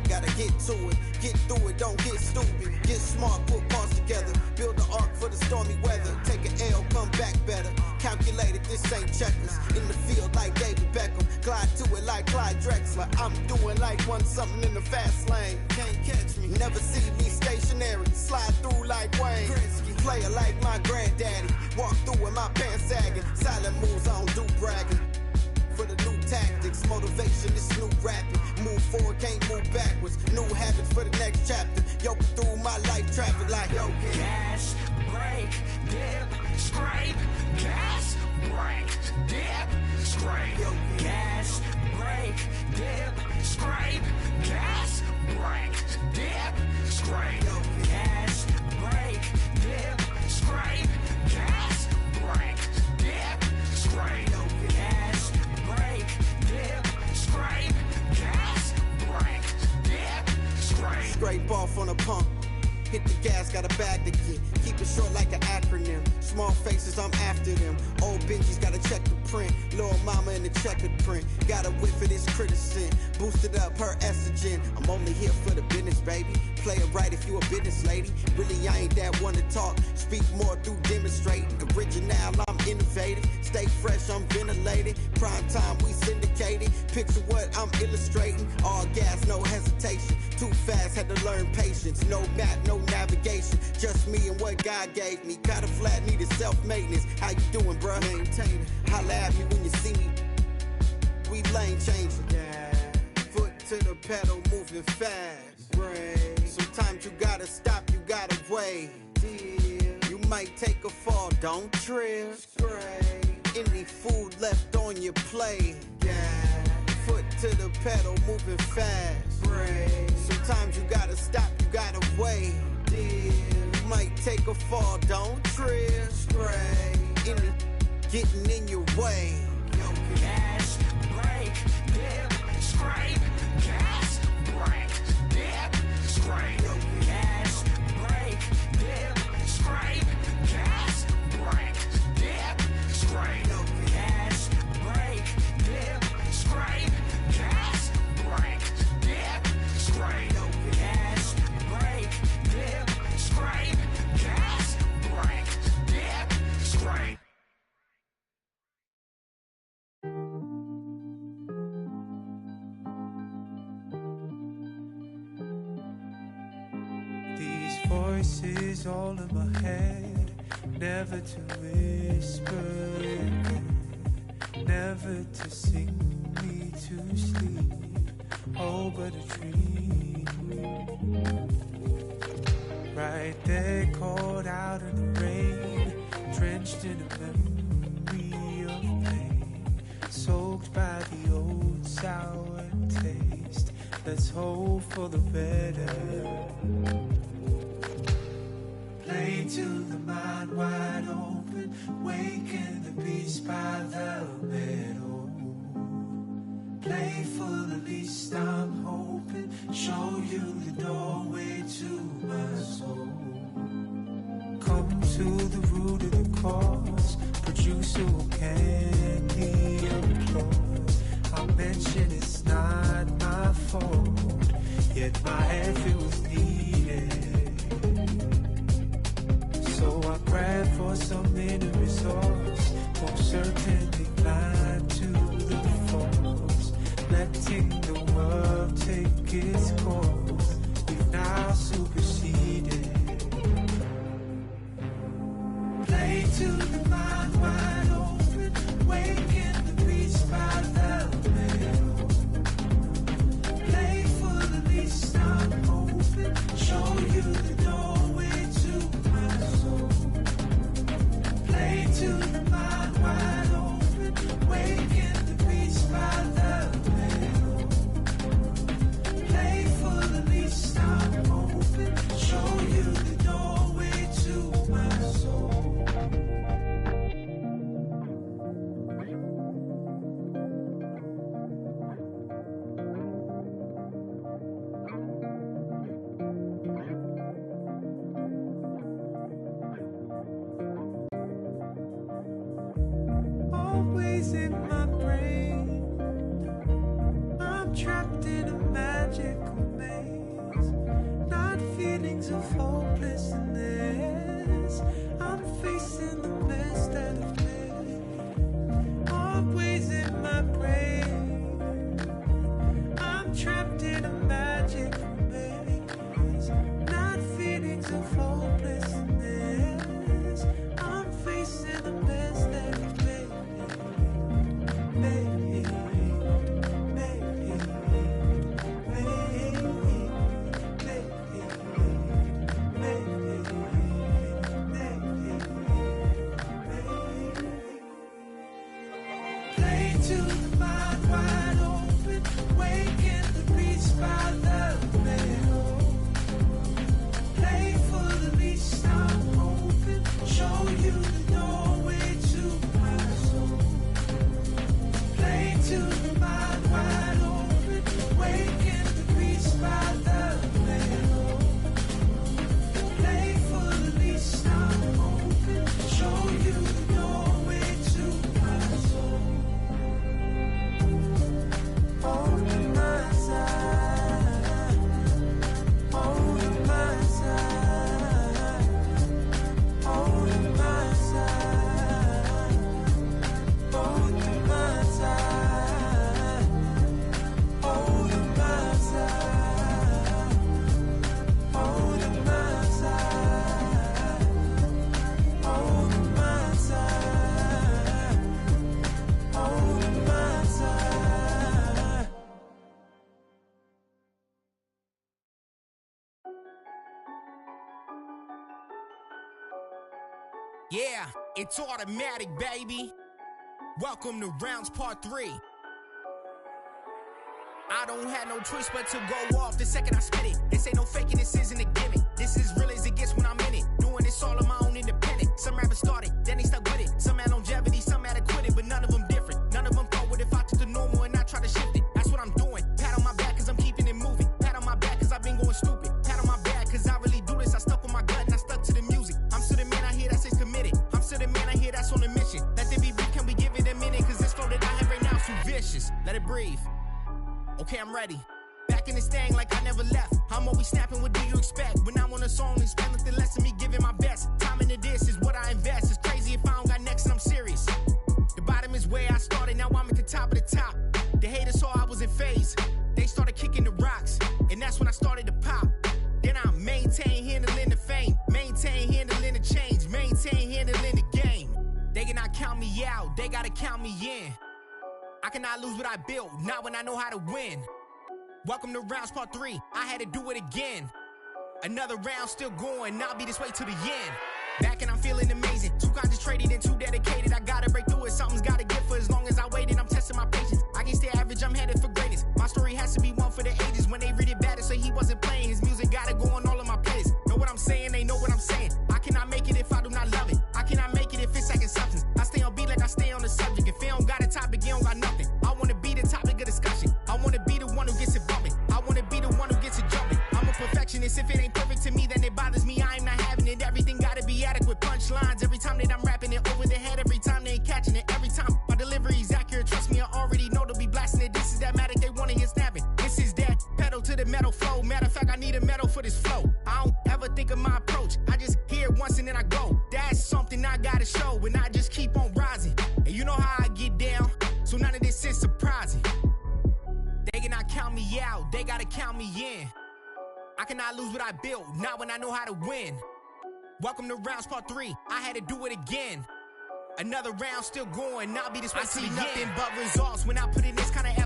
Gotta get to it, get through it, don't get stupid. Get smart, put parts together. Build the ark for the stormy weather. Take an L, come back better. Calculated, this ain't checkers. In the field like David Beckham. Glide to it like Clyde Drexler. I'm doing like one something in the fast lane. Can't catch me. Never see me stationary. Slide through like Wayne. Gretzky. Player like my granddaddy. Walk through with my pants sagging. Silent moves, I don't do bragging. For the new tactics, motivation is new rapping. Move forward, can't move backwards. New habits for the next chapter. Yo, through my life traffic like yo. Gas, brake, dip, scrape. Gas, brake, dip, scrape. Yo, gas, brake, dip, scrape. Gas, brake, dip, scrape. Yo, gas, brake, dip, scrape. Gas, brake, dip, scrape. Yo, gas, brake, dip, scrape. Gas, brake, dip, scrape. Scrape off on a pump. Hit the gas, got a bag to Vatican. Keep it short like an acronym. Small faces, I'm after them. Old Benji's gotta check the print. Little mama in the checkered print. Got a whiff of this criticism. Boosted up her estrogen. I'm only here for the business, baby. Play it right if you a business lady. Really, I ain't that one to talk. Speak more through demonstrate. Original, I'm innovative. Stay fresh, I'm ventilated. Prime time, we syndicated. Picture what I'm illustrating. All gas, no hesitation. Too fast, had to learn patience. No map, no navigation. Just me and what God gave me. Got a flat, needed self-maintenance. How you doing, bruh? Maintain it. Holla at me when you see me. We lane changing. Yeah. Foot to the pedal, moving fast. Right. Sometimes you gotta stop, you gotta wait. Yeah. You might take a fall, don't trip. Right. Any food left on your plate. Yeah. Foot to the pedal, moving fast. Right. Sometimes you gotta stop, you gotta wait. Yeah. You might take a fall, don't trip. Right. Any getting in your way. Gas, brake, dip, scrape. Gas, brake, dip, scrape. Gas, brake, dip, scrape. Gas, brake, dip, scrape. Gas, brake, dip, scrape. Gas, brake, dip, scrape. Gas, brake, dip, scrape. Gas, brake, dip, scrape. These voices all in my head, never to whisper again, never to sing me to sleep, oh but a dream. Right there caught out in the rain, drenched in a memory of pain, soaked by the old sour taste. Let's hope for the better. Play to the mind wide open, waken the beast by the middle. Playful, at least I'm hoping, show you the doorway to my soul. Come to the root of the cause, producer will candy applause. I mention it's not my fault, yet my effort was needed. So I grab for some inner resource, most certainly blind to the force, letting the world take its course. We've now superseded. Play to the mind wide open, waken the beast by the middle. Playful, at least I'm open, show you the doorway to my soul. Play to the mind wide open, waken the beast by the middle. Playful, at least I'm open, show you the doorway to my soul. Always in my brain, I'm trapped in a magical maze. Not feelings of hopelessness, I'm facing the mess that I've made. Always in my brain, I'm trapped in a magical maze. Not feelings of hopelessness, I'm facing the mess that I've made. Play to the mind wide open, waken the beast by the middle. Playful, at least I'm open, show you the doorway to my soul. Play to the mind wide open, waken the beast by the middle. Playful, at least Yeah, it's automatic, baby. Welcome to rounds part 3. I don't have no choice but to go off the second I spit it. They say no faking, this isn't a gimmick. This is real as it gets when I'm in it. Doing this all on my own independent. Some rappers started, then they stuck with it. Some had longevity, some had to quit it, but none of them different. None of them thought what if I took the normal and I try to shift it. That's what I'm doing. Pat on my back cause I'm keeping it moving. Pat on my back cause I've been going stupid. Pat on my back cause I really do this. I stuck with my gut and I stuck to the music. I'm still the man I hear that says committed. I'm still the man I hear that's on a mission. Let there be brief, can we give it a minute? Cause this flow that I have right now is too vicious. Let it breathe. Okay, I'm ready. Back in this thing like I never left. I'm always snapping, what do you expect? When I'm on a song, expect nothing less than me giving my best. Time into this is what I invest. It's crazy if I don't got next and I'm serious. The bottom is where I started, now I'm at the top of the top. The haters saw I was in phase. They started kicking the rocks, and that's when I started to pop. Then I maintain handling the fame, maintain handling the change, maintain handling the game. They cannot count me out, they gotta count me in. I cannot lose what I built, not when I know how to win. Welcome to rounds part 3, I had to do it again. Another round still going, I'll be this way to the end. Back and I'm feeling amazing, too concentrated and too dedicated. I gotta break through it, something's gotta give for as long as I waited. I'm testing my patience, I can't stay average, I'm headed for greatness. My story has to be one for the ages. When they read it bad, so he wasn't playing. His music gotta go on all of my playlists. Know what I'm saying, they know what I'm saying. I cannot make it if I do not love it. I cannot make it if it's second substance. I stay on beat like I stay on the subject. If it don't got a topic, it don't got nothing. I wanna be the topic of discussion. I wanna be the one who gets it bumping. I wanna be the one who gets it jumping. I'm a perfectionist, if it ain't perfect to me, then it bothers me. I am not having it. Everything gotta be adequate. Punchlines every time that I'm rapping it over the head. Every time they ain't catching it. Every time my delivery's accurate. Trust me, I already know they'll be blasting it. This is that matic they want to hear snapping. This is that pedal to the metal flow. Matter of fact, I need a medal for this flow. I don't ever think of my approach. I just hear it once and then I go. That's something I gotta show, and I just keep on rising. And you know how I get down, so none of this is surprising. They cannot count me out, they gotta count me in. I cannot lose what I built, not when I know how to win. Welcome to rounds part 3, I had to do it again. Another round still going, I'll be this way. I see nothing but results when I put in this kind of effort.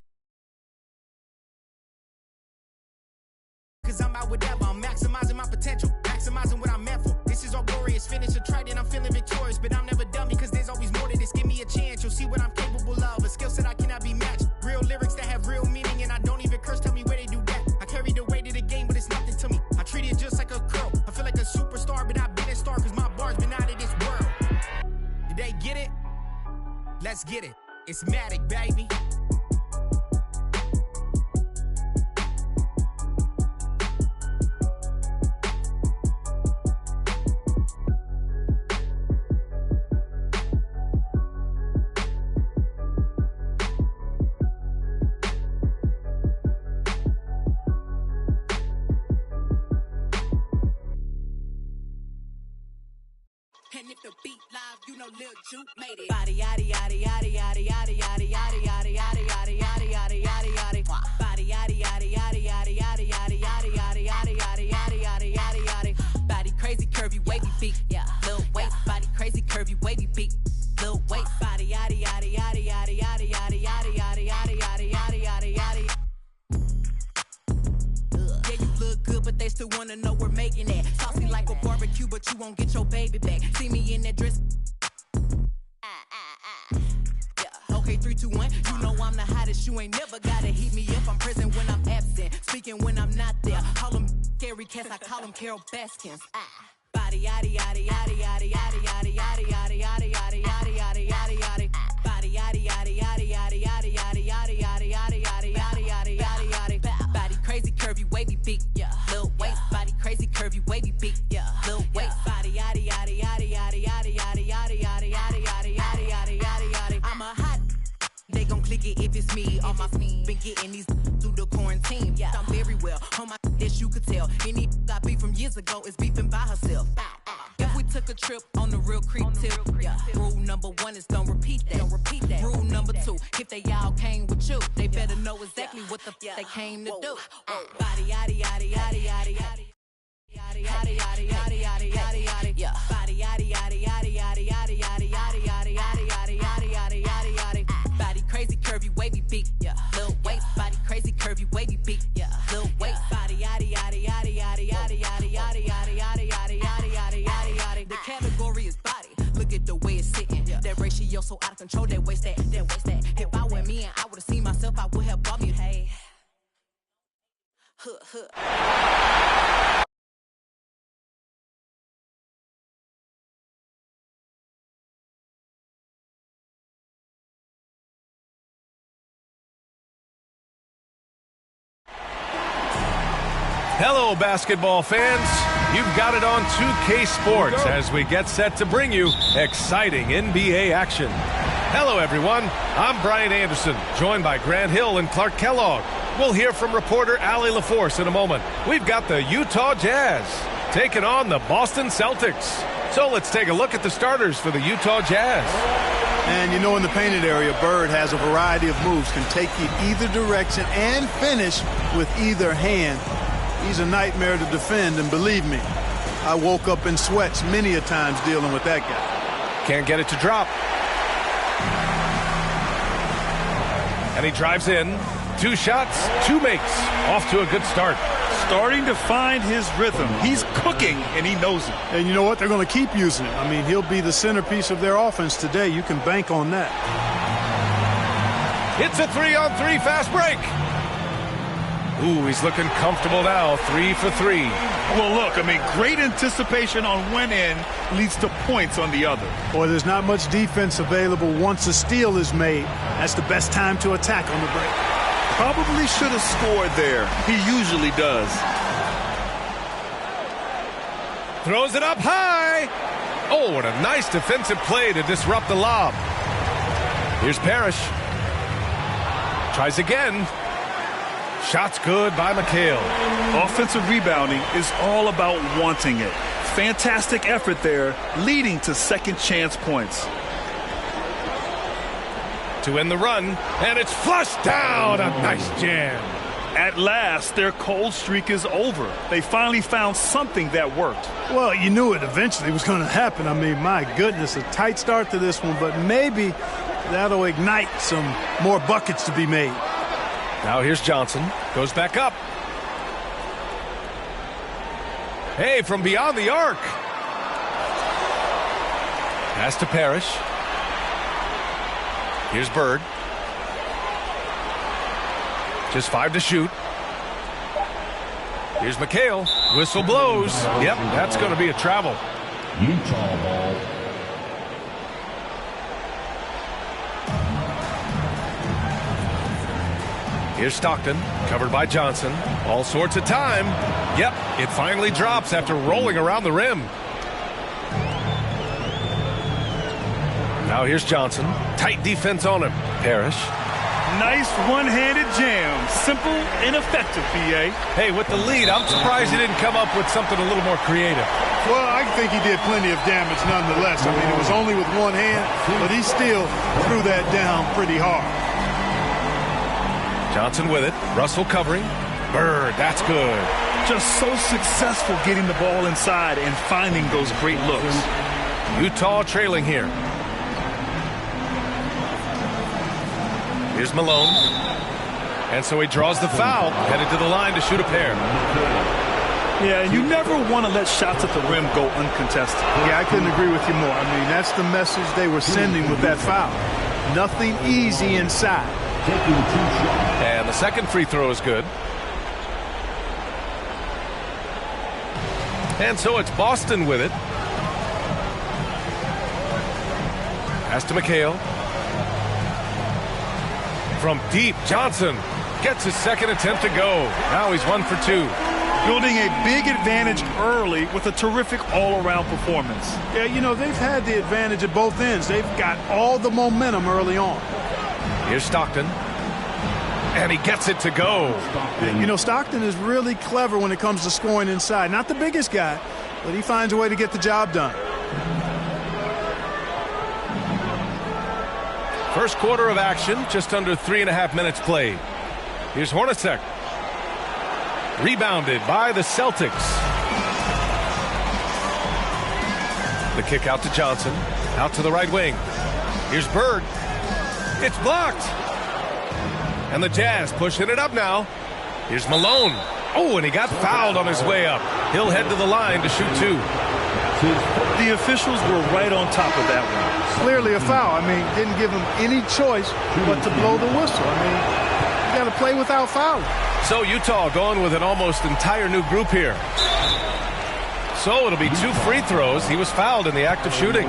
Cause I'm out whatever, I'm maximizing my potential, maximizing what I'm meant for. This is all glorious, finish a trident, I'm feeling victorious. But I'm never done because there's always more to this. Give me a chance, you'll see what I'm capable of. A skill set I cannot be matched. Real lyrics that have real meaning, and I don't even curse, tell me where they do that. I carry the weight of the game, but it's nothing to me. I treat it just like a girl. I feel like a superstar, but I've been a star cause my bar's been out of this world. Did they get it? Let's get it. It's Matic, baby. And if the beat live, you know Lil Juke made it. Body yaddy yaddy yaddy yaddy yaddy yaddy yaddy yaddy yaddy yaddy yaddy yaddy yaddy yaddy. Body yaddy yaddy yaddy yaddy yaddy yaddy yaddy yaddy yaddy yaddy yaddy yaddy yaddy yaddy. Body crazy, curvy, wavy beat. Yeah, Lil waist. Body crazy, curvy, wavy beat. Lil waist. Body yaddy yaddy yaddy yaddy yaddy yaddy yaddy yaddy yaddy yaddy yaddy yaddy yaddy. Yeah, you look good, but they still wanna know we're making it. Saucy like a barbecue, but you won't get your baby back. See me in that dress. Yeah. Okay, 3, 2, 1. You know I'm the hottest. You ain't never gotta heat me up. I'm present when I'm absent, speaking when I'm not there. Call them scary cats, I call them Carol Baskins. Body yaddy yaddy yaddy yaddy yaddy yaddy yaddy yaddy yaddy yaddy yaddy yaddy yaddy yaddy. Body yaddy yaddy yaddy yaddy yaddy yaddy yaddy yaddy yaddy yaddy yaddy yaddy yaddy yaddy. Body crazy, curvy, wavy beat. Yeah, Lil waist. Body crazy, curvy, wavy beat. Yeah, Lil waist. Body yaddy yaddy yaddy yaddy yaddy yaddy yaddy yaddy yaddy yaddy yaddy yaddy yaddy yaddy. I'm a hot. They gon' click it if it's me. All my been getting these through the quarantine. Yeah, I'm very well on my as you could tell. Any got beef from years ago is beefing by herself. If we took a trip on the real creep tip, yeah. Rule number 1 is don't repeat that. Don't repeat that. Rule number 2, if they all came with you, they better know exactly what the they came to do. Body yaddy yaddy yaddy yaddy yaddy. Yaddy yaddy yaddy yaddy yaddy yaddy yaddy. Yeah. Body yaddy yaddy yaddy yaddy yaddy yaddy yaddy yaddy yaddy yaddy yaddy yaddy yaddy yaddy. Body crazy, curvy, wavy beat. Yeah. Lil waist. Body crazy, curvy, wavy beat. Yeah. Lil waist. Body yaddy yaddy yaddy yaddy yaddy yaddy yaddy yaddy yaddy yaddy yaddy yaddy yaddy yaddy. The category is body. so out of control, they waste that. If I were me and I would have seen myself, I would have bought me. Hey. Hello, basketball fans. You've got it on 2K Sports as we get set to bring you exciting NBA action. Hello, everyone. I'm Brian Anderson, joined by Grant Hill and Clark Kellogg. We'll hear from reporter Allie LaForce in a moment. We've got the Utah Jazz taking on the Boston Celtics. So let's take a look at the starters for the Utah Jazz. And you know, in the painted area, Bird has a variety of moves, can take you either direction and finish with either hand. He's a nightmare to defend, and believe me, I woke up in sweats many a times dealing with that guy. Can't get it to drop. And he drives in. 2 shots, 2 makes. Off to a good start. Starting to find his rhythm. He's cooking, and he knows it. And you know what? They're going to keep using him. I mean, he'll be the centerpiece of their offense today. You can bank on that. It's a 3-on-3 fast break. Ooh, he's looking comfortable now. 3 for 3. Well, look, I mean, great anticipation on one end leads to points on the other. Boy, there's not much defense available once a steal is made. That's the best time to attack on the break. Probably should have scored there. He usually does. Throws it up high. Oh, what a nice defensive play to disrupt the lob. Here's Parrish. Tries again. Shot's good by McHale. Offensive rebounding is all about wanting it. Fantastic effort there, leading to second chance points. To end the run, and it's flushed down. A nice jam. At last, their cold streak is over. They finally found something that worked. Well, you knew it eventually was going to happen. I mean, my goodness, a tight start to this one, but maybe that'll ignite some more buckets to be made. Now here's Johnson. Goes back up. Hey, from beyond the arc. Pass to Parrish. Here's Bird. Just 5 to shoot. Here's McHale. Whistle blows. Yep, that's going to be a travel. Utah ball. Here's Stockton, covered by Johnson. All sorts of time. Yep, it finally drops after rolling around the rim. Now here's Johnson. Tight defense on him. Parrish. Nice one-handed jam. Simple and effective, B.A. Hey, with the lead, I'm surprised he didn't come up with something a little more creative. Well, I think he did plenty of damage nonetheless. I mean, it was only with one hand, but he still threw that down pretty hard. Johnson with it. Russell covering. Bird, that's good. Just so successful getting the ball inside and finding those great looks. Utah trailing here. Here's Malone. And so he draws the foul, headed to the line to shoot a pair. Yeah, and you never want to let shots at the rim go uncontested. Yeah, I couldn't agree with you more. I mean, that's the message they were sending with that foul. Nothing easy inside. And the second free throw is good. And so it's Boston with it. Pass to McHale. From deep, Johnson gets his second attempt to go. Now he's 1 for 2. Building a big advantage early with a terrific all-around performance. Yeah, you know, they've had the advantage at both ends. They've got all the momentum early on. Here's Stockton. And he gets it to go. You know, Stockton is really clever when it comes to scoring inside. Not the biggest guy, but he finds a way to get the job done. First quarter of action, just under 3.5 minutes played. Here's Hornacek. Rebounded by the Celtics. The kick out to Johnson. Out to the right wing. Here's Bird. It's blocked. And the Jazz pushing it up now. Here's Malone. Oh, and he got fouled on his way up. He'll head to the line to shoot 2. The officials were right on top of that one. Clearly a foul. I mean, didn't give him any choice but to blow the whistle. I mean, you got to play without fouling. So Utah going with an almost entire new group here. So it'll be 2 free throws. He was fouled in the act of shooting.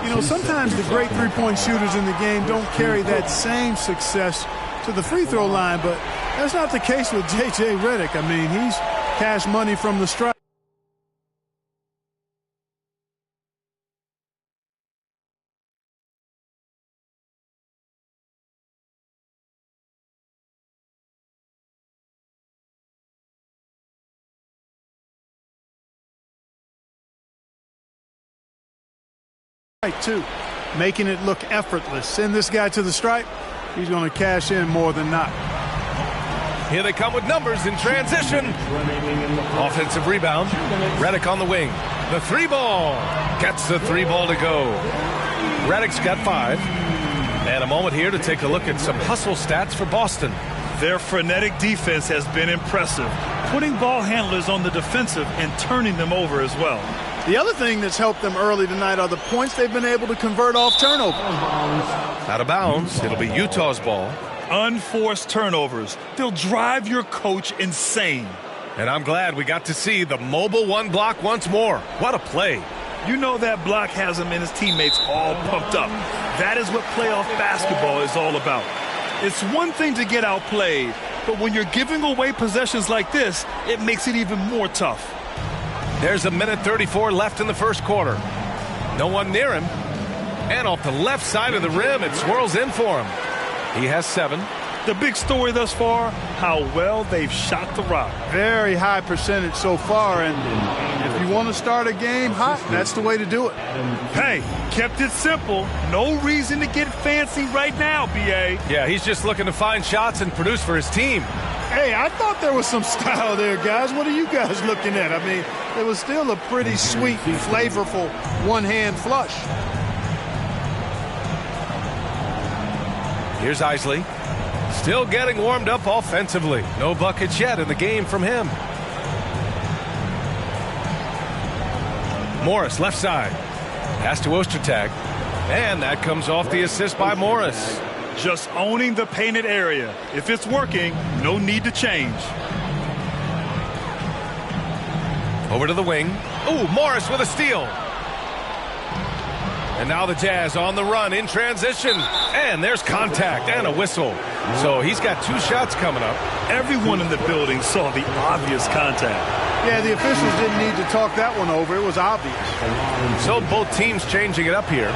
You know, sometimes the great three-point shooters in the game don't carry that same success to the free throw line, but that's not the case with J.J. Redick. I mean, he's cash money from the stripe. Too, making it look effortless. Send this guy to the stripe, he's going to cash in more than not. Here they come with numbers in transition. Offensive rebound. Redick on the wing. The 3-ball. Gets the 3-ball to go. Redick's got 5. And a moment here to take a look at some hustle stats for Boston. Their frenetic defense has been impressive, putting ball handlers on the defensive and turning them over as well. The other thing that's helped them early tonight are the points they've been able to convert off turnover. Out of bounds. It'll be Utah's ball. Unforced turnovers. They'll drive your coach insane. And I'm glad we got to see the mobile 1 block once more. What a play. You know that block has him and his teammates all pumped up. That is what playoff basketball is all about. It's one thing to get outplayed, but when you're giving away possessions like this, it makes it even more tough. There's a minute 34 left in the first quarter. No one near him. And off the left side of the rim, it swirls in for him. He has 7. The big story thus far, how well they've shot the rock. Very high percentage so far, and if you want to start a game hot, that's the way to do it. Hey, kept it simple. No reason to get fancy right now, B.A. Yeah, he's just looking to find shots and produce for his team. Hey, I thought there was some style there, guys. What are you guys looking at? I mean, it was still a pretty sweet, flavorful one-hand flush. Here's Isley. Still getting warmed up offensively. No buckets yet in the game from him. Morris, left side. Pass to Ostertag. And that comes off the assist by Morris. Just owning the painted area. If it's working, no need to change. Over to the wing. Ooh, Morris with a steal. And now the Jazz on the run in transition. And there's contact and a whistle. So he's got 2 shots coming up. Everyone in the building saw the obvious contact. Yeah, the officials didn't need to talk that one over. It was obvious. So both teams changing it up here.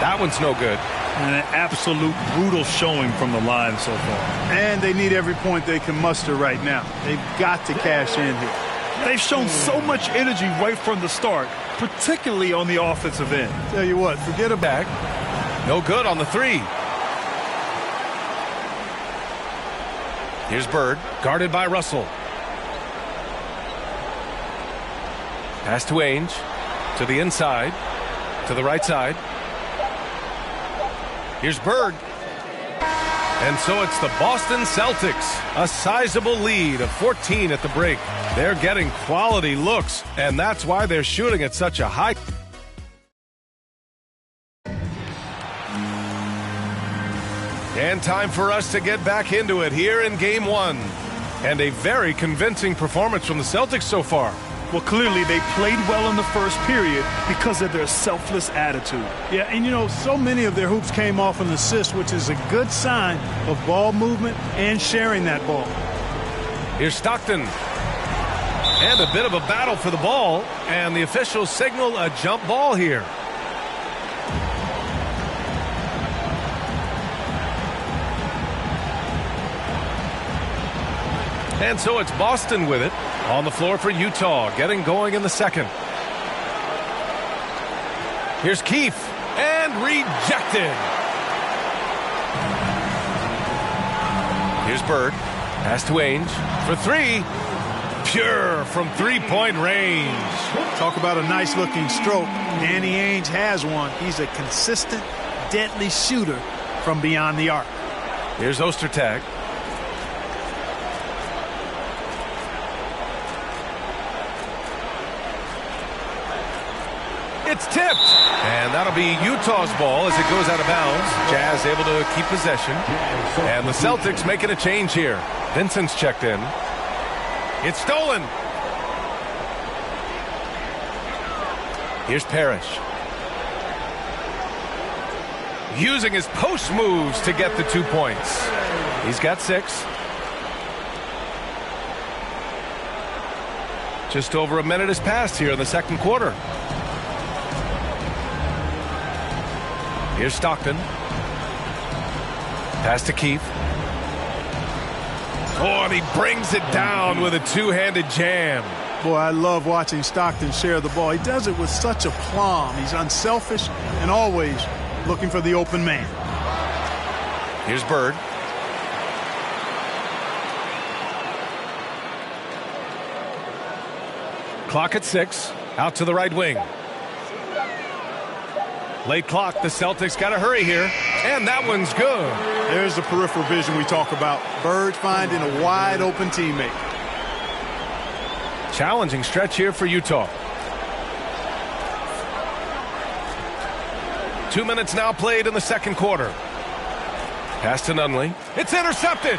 That one's no good. And an absolute brutal showing from the line so far. And they need every point they can muster right now. They've got to cash in here. They've shown so much energy right from the start, particularly on the offensive end. Tell you what, forget about it. No good on the 3. Here's Bird, guarded by Russell. Pass to Ainge, to the inside, to the right side. Here's Bird. And so it's the Boston Celtics, a sizable lead of 14 at the break. They're getting quality looks, and that's why they're shooting at such a high. And time for us to get back into it here in Game 1. And a very convincing performance from the Celtics so far. Well, clearly they played well in the first period because of their selfless attitude. Yeah, and you know, so many of their hoops came off an assist, which is a good sign of ball movement and sharing that ball. Here's Stockton. And a bit of a battle for the ball, and the officials signal a jump ball here. And so it's Boston with it on the floor for Utah, getting going in the second. Here's Keefe, and rejected. Here's Bird, pass to Ainge for 3. Pure from 3-point range. Talk about a nice-looking stroke. Danny Ainge has one. He's a consistent, deadly shooter from beyond the arc. Here's Ostertag. It's tipped. And that'll be Utah's ball as it goes out of bounds. Jazz able to keep possession. And the Celtics making a change here. Vincent's checked in. It's stolen. Here's Parrish. Using his post moves to get the 2 points. He's got 6. Just over a minute has passed here in the second quarter. Here's Stockton. Pass to Keith. Oh, and he brings it down with a two-handed jam. Boy, I love watching Stockton share the ball. He does it with such aplomb. He's unselfish and always looking for the open man. Here's Bird. Clock at 6. Out to the right wing. Late clock. The Celtics got to hurry here. And that one's good. There's the peripheral vision we talk about. Bird finding a wide open teammate. Challenging stretch here for Utah. 2 minutes now played in the second quarter. Pass to Nunley. It's intercepted.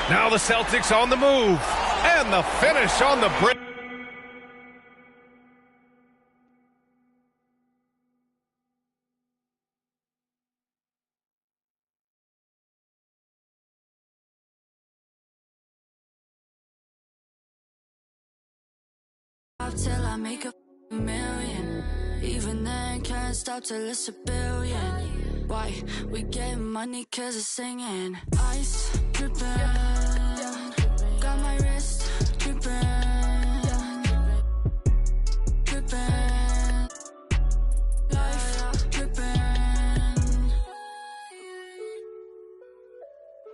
Now the Celtics on the move. And the finish on the break. Till I make a million. Even then can't stop till it's a billion. Why? We get money cause it's singing. Ice dripping. Got my wrist dripping. Dripping. Life dripping.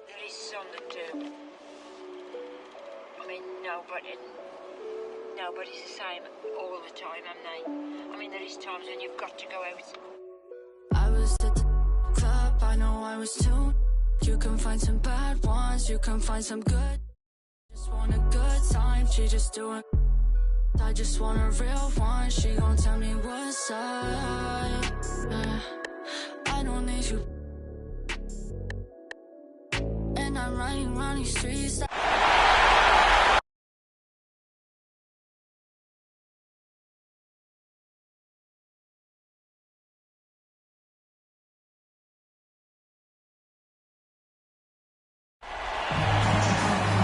There is something to, I mean, nobody's the same all the time, am they? I mean, there is times when you've got to go out. I was at the club, I know I was too. You can find some bad ones, you can find some good. Just want a good time, she just doing. I just want a real one, she gon' tell me what's up. I don't need you. And I'm riding around these streets.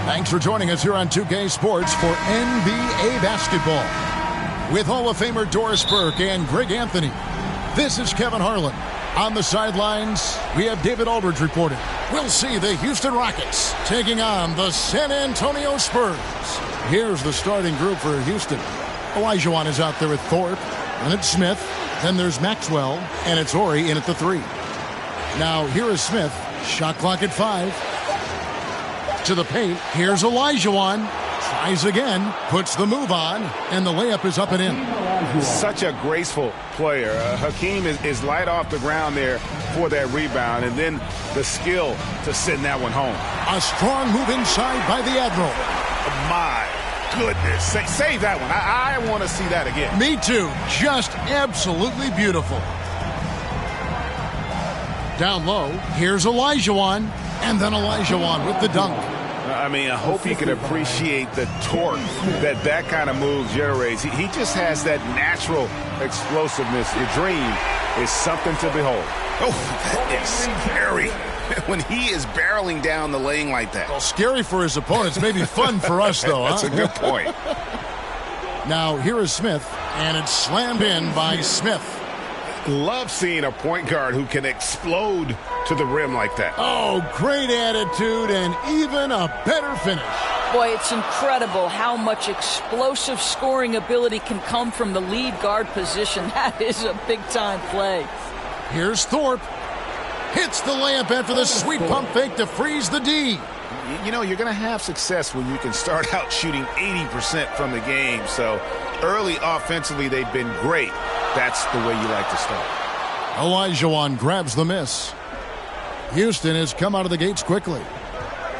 Thanks for joining us here on 2K Sports for NBA basketball. With Hall of Famer Doris Burke and Greg Anthony, this is Kevin Harlan. On the sidelines, we have David Aldridge reporting. We'll see the Houston Rockets taking on the San Antonio Spurs. Here's the starting group for Houston. Olajuwon is out there with Thorpe, and it's Smith. Then there's Maxwell, and it's Horry in at the 3. Now, here is Smith. Shot clock at 5. To the paint. Here's Olajuwon. Tries again. Puts the move on. And the layup is up and in. Such a graceful player. Hakeem is light off the ground there for that rebound. And then the skill to send that one home. A strong move inside by the Admiral. My goodness. Save that one. I want to see that again. Me too. Just absolutely beautiful. Down low. Here's Olajuwon. And then Olajuwon with the dunk. I mean, I hope you can appreciate the torque that kind of move generates. He just has that natural explosiveness. Your dream is something to behold. Oh, that is scary. When he is barreling down the lane like that. Well, scary for his opponents. Maybe fun for us, though. That's a good point. Now, here is Smith, and it's slammed in by Smith. Love seeing a point guard who can explode to the rim like that. Oh, great attitude and even a better finish. Boy, it's incredible how much explosive scoring ability can come from the lead guard position. That is a big-time play. Here's Thorpe. Hits the layup after the sweet pump fake to freeze the D. You know, you're going to have success when you can start out shooting 80% from the game. So early offensively, they've been great. That's the way you like to start. Olajuwon grabs the miss. Houston has come out of the gates quickly.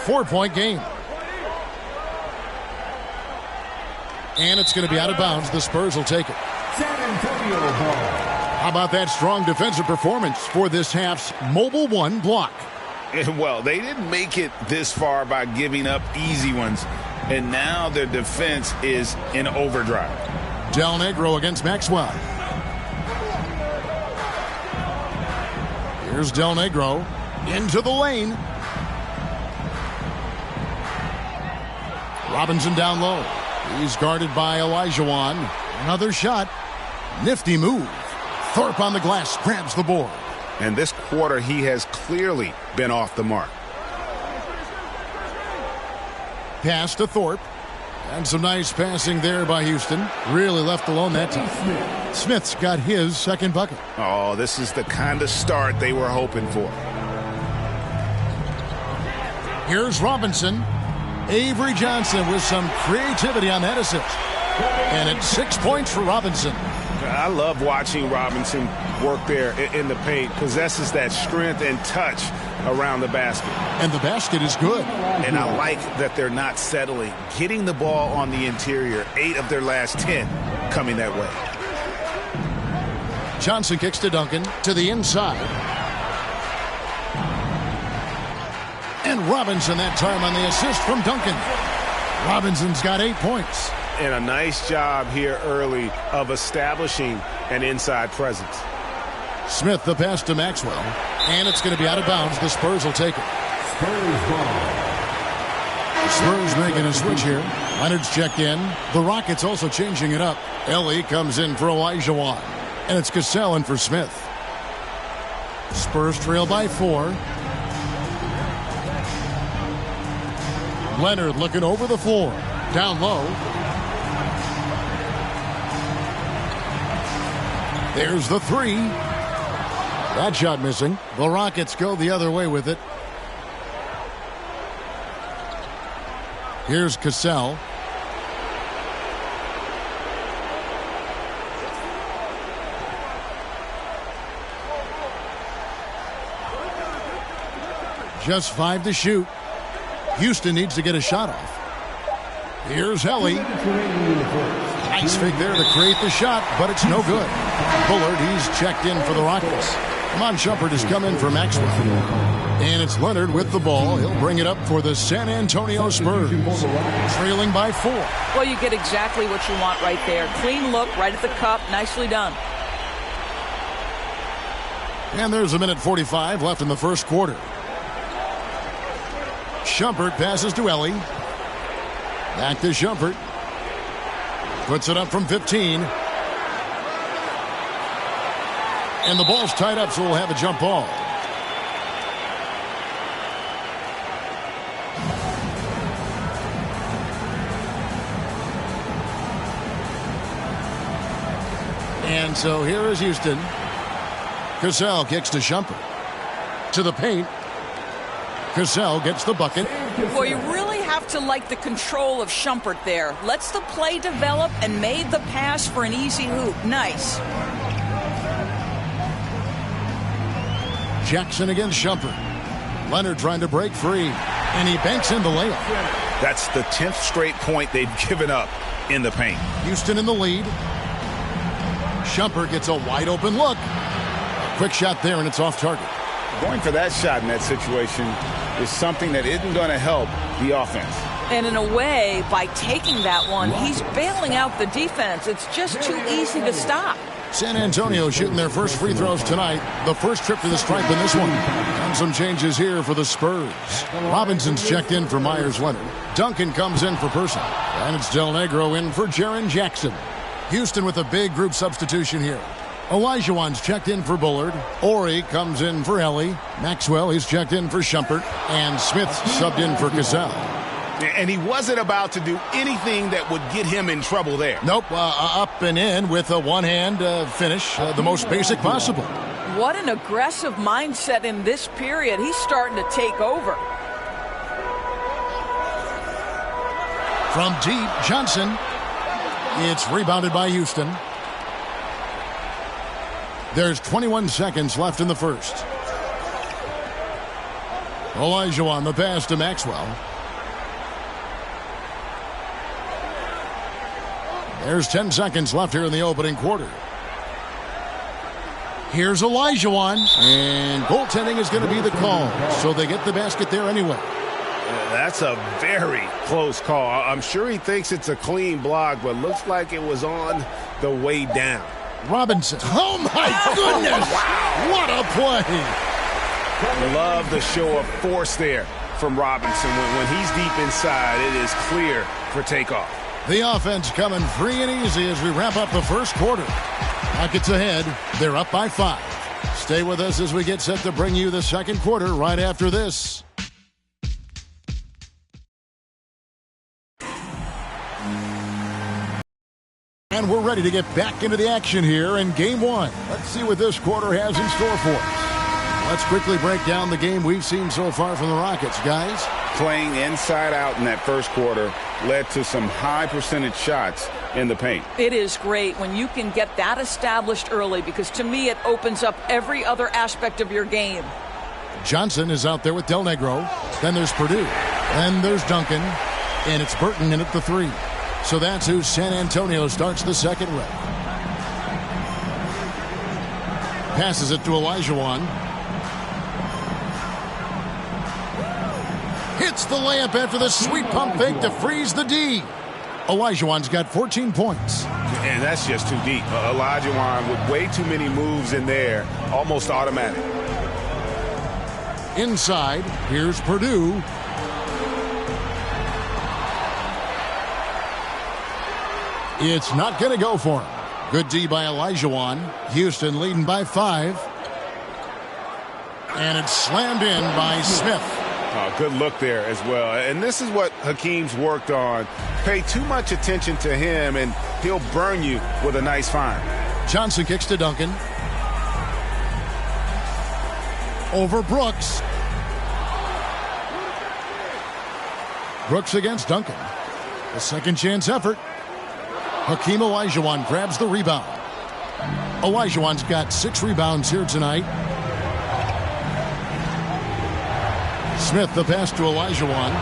4-point game. And it's going to be out of bounds. The Spurs will take it. San Antonio ball. How about that strong defensive performance for this half's Mobile One block? Well, they didn't make it this far by giving up easy ones, and now their defense is in overdrive. Del Negro against Maxwell. Here's Del Negro into the lane. Robinson down low. He's guarded by Olajuwon. Another shot. Nifty move. Thorpe on the glass grabs the board. And this quarter, he has clearly been off the mark. Pass to Thorpe. And some nice passing there by Houston. Really left alone that time. Smith's got his second bucket. Oh, this is the kind of start they were hoping for. Here's Robinson. Avery Johnson with some creativity on that assist. And it's 6 points for Robinson. I love watching Robinson work there in the paint. Possesses that strength and touch around the basket. And the basket is good. And I like that they're not settling. Getting the ball on the interior. 8 of their last 10 coming that way. Johnson kicks to Duncan to the inside. And Robinson that time on the assist from Duncan. Robinson's got 8 points. And a nice job here early of establishing an inside presence. Smith the pass to Maxwell. And it's going to be out of bounds. The Spurs will take it. Spurs making a switch here. Leonard's checked in. The Rockets also changing it up. Ellie comes in for Olajuwon. And it's Cassell in for Smith. Spurs trail by 4. Leonard looking over the floor. Down low. There's the 3. That shot missing. The Rockets go the other way with it. Here's Cassell. Just 5 to shoot. Houston needs to get a shot off. Here's Helly. Nice fake there to create the shot, but it's no good. Bullard, he's checked in for the Rockets. Amon Shumpert has come in for Maxwell. And it's Leonard with the ball. He'll bring it up for the San Antonio Spurs. Trailing by 4. Well, you get exactly what you want right there. Clean look, right at the cup. Nicely done. And there's 1:45 left in the first quarter. Shumpert passes to Ellie. Back to Shumpert. Puts it up from 15. And the ball's tied up, so we'll have a jump ball. And so here is Houston. Cassell kicks to Shumpert. To the paint. Cassell gets the bucket. Boy, you really have to like the control of Shumpert there. Lets the play develop and made the pass for an easy hoop. Nice. Jackson against Shumpert. Leonard trying to break free. And he banks in the layup. That's the 10th straight point they've given up in the paint. Houston in the lead. Shumpert gets a wide open look. A quick shot there, and it's off target. Going for that shot in that situation is something that isn't going to help the offense. And in a way, by taking that one, he's bailing out the defense. It's just too easy to stop. San Antonio shooting their first free throws tonight. The first trip to the stripe in this one. And some changes here for the Spurs. Robinson's checked in for Myers Leonard. Duncan comes in for Person. And it's Del Negro in for Jaren Jackson. Houston with a big group substitution here. Olajuwon's checked in for Bullard. Ori comes in for Ellie. Maxwell, he's checked in for Shumpert. And Smith's subbed in for Cassell. And he wasn't about to do anything that would get him in trouble there. Nope, up and in with a one-hand finish, the most basic possible. What an aggressive mindset in this period. He's starting to take over. From deep, Johnson. It's rebounded by Houston. There's 21 seconds left in the first. Olajuwon, the pass to Maxwell. There's 10 seconds left here in the opening quarter. Here's Olajuwon, and goaltending is going to be the call, so they get the basket there anyway. That's a very close call. I'm sure he thinks it's a clean block, but looks like it was on the way down. Robinson. Oh, my goodness. Wow. What a play. Love the show of force there from Robinson. When he's deep inside, it is clear for takeoff. The offense coming free and easy as we wrap up the first quarter. Rockets ahead. They're up by 5. Stay with us as we get set to bring you the second quarter right after this. And we're ready to get back into the action here in Game 1. Let's see what this quarter has in store for us. Let's quickly break down the game we've seen so far from the Rockets, guys. Playing inside out in that first quarter led to some high percentage shots in the paint. It is great when you can get that established early, because to me it opens up every other aspect of your game. Johnson is out there with Del Negro. Then there's Purdue. Then there's Duncan. And it's Burton in at the 3. So that's who San Antonio starts the second with. Passes it to Olajuwon. Hits the layup after the sweet pump fake to freeze the D. Olajuwon's got 14 points. And that's just too deep. Olajuwon with way too many moves in there, almost automatic. Inside, here's Purdue. It's not going to go for him. Good D by Olajuwon. Houston leading by 5. And it's slammed in by Smith. Oh, good look there as well. And this is what Hakeem's worked on. Pay too much attention to him, and he'll burn you with a nice find. Johnson kicks to Duncan. Over Brooks. Brooks against Duncan. A second chance effort. Hakeem Olajuwon grabs the rebound. Olajuwon's got 6 rebounds here tonight. Smith the pass to Olajuwon.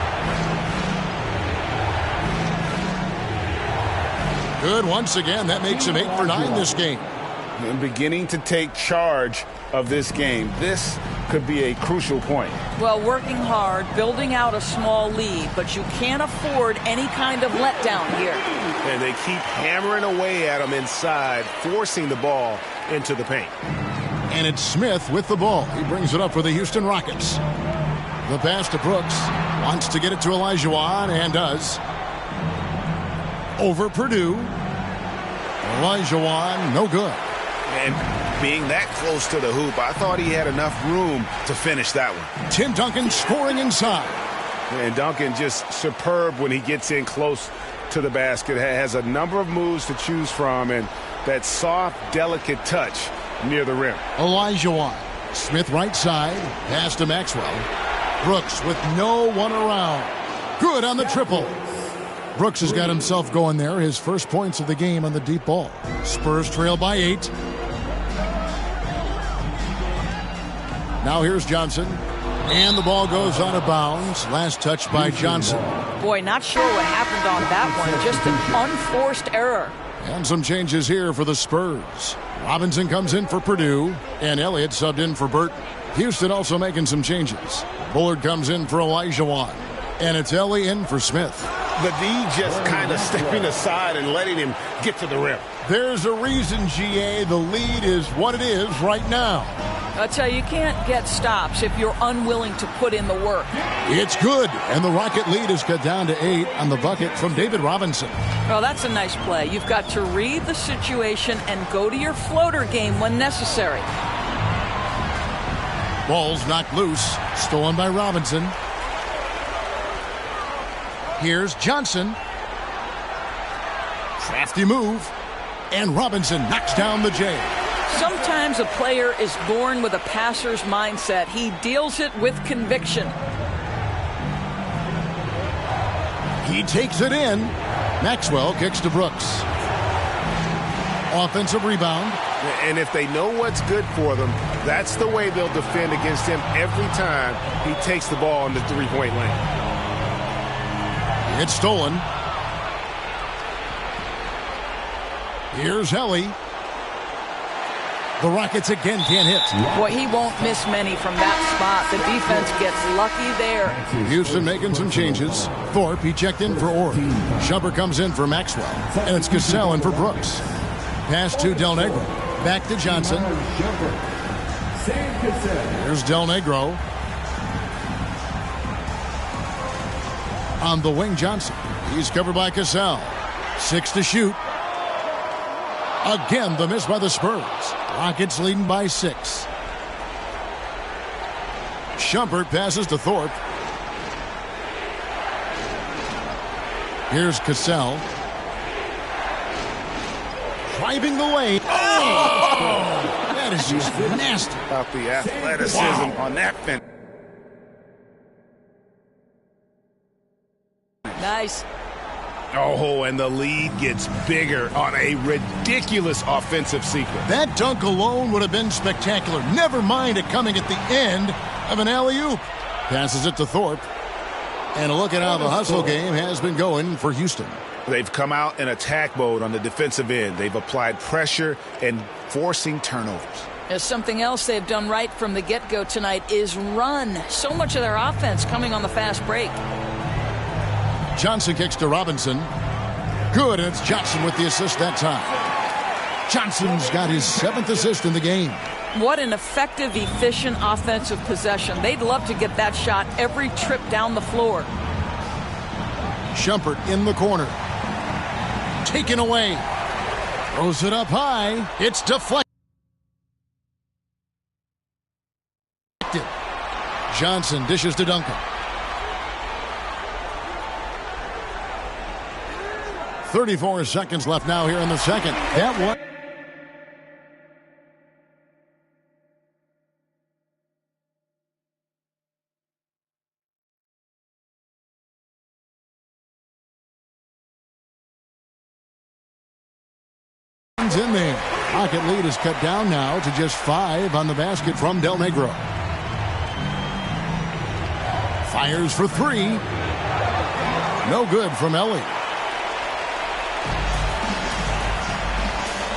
Good once again. That makes him 8 for 9 this game. And beginning to take charge of this game. This could be a crucial point. Well, working hard, building out a small lead, but you can't afford any kind of letdown here. And they keep hammering away at him inside, forcing the ball into the paint. And it's Smith with the ball. He brings it up for the Houston Rockets. The pass to Brooks. Wants to get it to Olajuwon, and does. Over Purdue. Olajuwon, no good. And being that close to the hoop, I thought he had enough room to finish that one. Tim Duncan scoring inside. And Duncan just superb when he gets in close to the basket. Has a number of moves to choose from, and that soft, delicate touch near the rim. Olajuwon. Smith right side. Pass to Maxwell. Brooks with no one around. Good on the triple. Brooks has got himself going there. His first points of the game on the deep ball. Spurs trail by 8. Now here's Johnson. And the ball goes out of bounds. Last touch by Johnson. Boy, not sure what happened on that one. Just an unforced error. And some changes here for the Spurs. Robinson comes in for Purdue. And Elliott subbed in for Burton. Houston also making some changes. Bullard comes in for Olajuwon. And it's Ellie in for Smith. The D just kind of stepping aside and letting him get to the rim. There's a reason, GA, the lead is what it is right now. I'll tell you can't get stops if you're unwilling to put in the work. It's good, and the Rocket lead is cut down to 8 on the bucket from David Robinson. Well, that's a nice play. You've got to read the situation and go to your floater game when necessary. Ball's knocked loose, stolen by Robinson. Here's Johnson. Crafty move. And Robinson knocks down the J. Sometimes a player is born with a passer's mindset. He deals it with conviction. He takes it in. Maxwell kicks to Brooks. Offensive rebound. And if they know what's good for them, that's the way they'll defend against him every time he takes the ball in the three-point lane. It's stolen. Here's Helly. The Rockets again can't hit. Boy, he won't miss many from that spot. The defense gets lucky there. Houston making some changes. Thorpe, he checked in for Orr. Shumpert comes in for Maxwell. And it's Cassell in for Brooks. Pass to Del Negro. Back to Johnson. Here's Del Negro. On the wing, Johnson. He's covered by Cassell. 6 to shoot. Again, the miss by the Spurs. Rockets leading by 6. Shumpert passes to Thorpe. Here's Cassell. Driving the lane. Oh! That is just nasty. About the athleticism on that finish. Nice. Oh, and the lead gets bigger on a ridiculous offensive sequence. That dunk alone would have been spectacular. Never mind it coming at the end of an alley-oop. Passes it to Thorpe. And a look at how the hustle game has been going for Houston. They've come out in attack mode on the defensive end. They've applied pressure and forcing turnovers. There's something else they've done right from the get-go tonight is run. So much of their offense coming on the fast break. Johnson kicks to Robinson. Good, and it's Johnson with the assist that time. Johnson's got his 7th assist in the game. What an effective, efficient offensive possession. They'd love to get that shot every trip down the floor. Shumpert in the corner. Taken away. Throws it up high. It's deflected. Johnson dishes to Duncan. 34 seconds left now here in the second. That one. In there. Rocket lead is cut down now to just 5 on the basket from Del Negro. Fires for 3. No good from Ellie.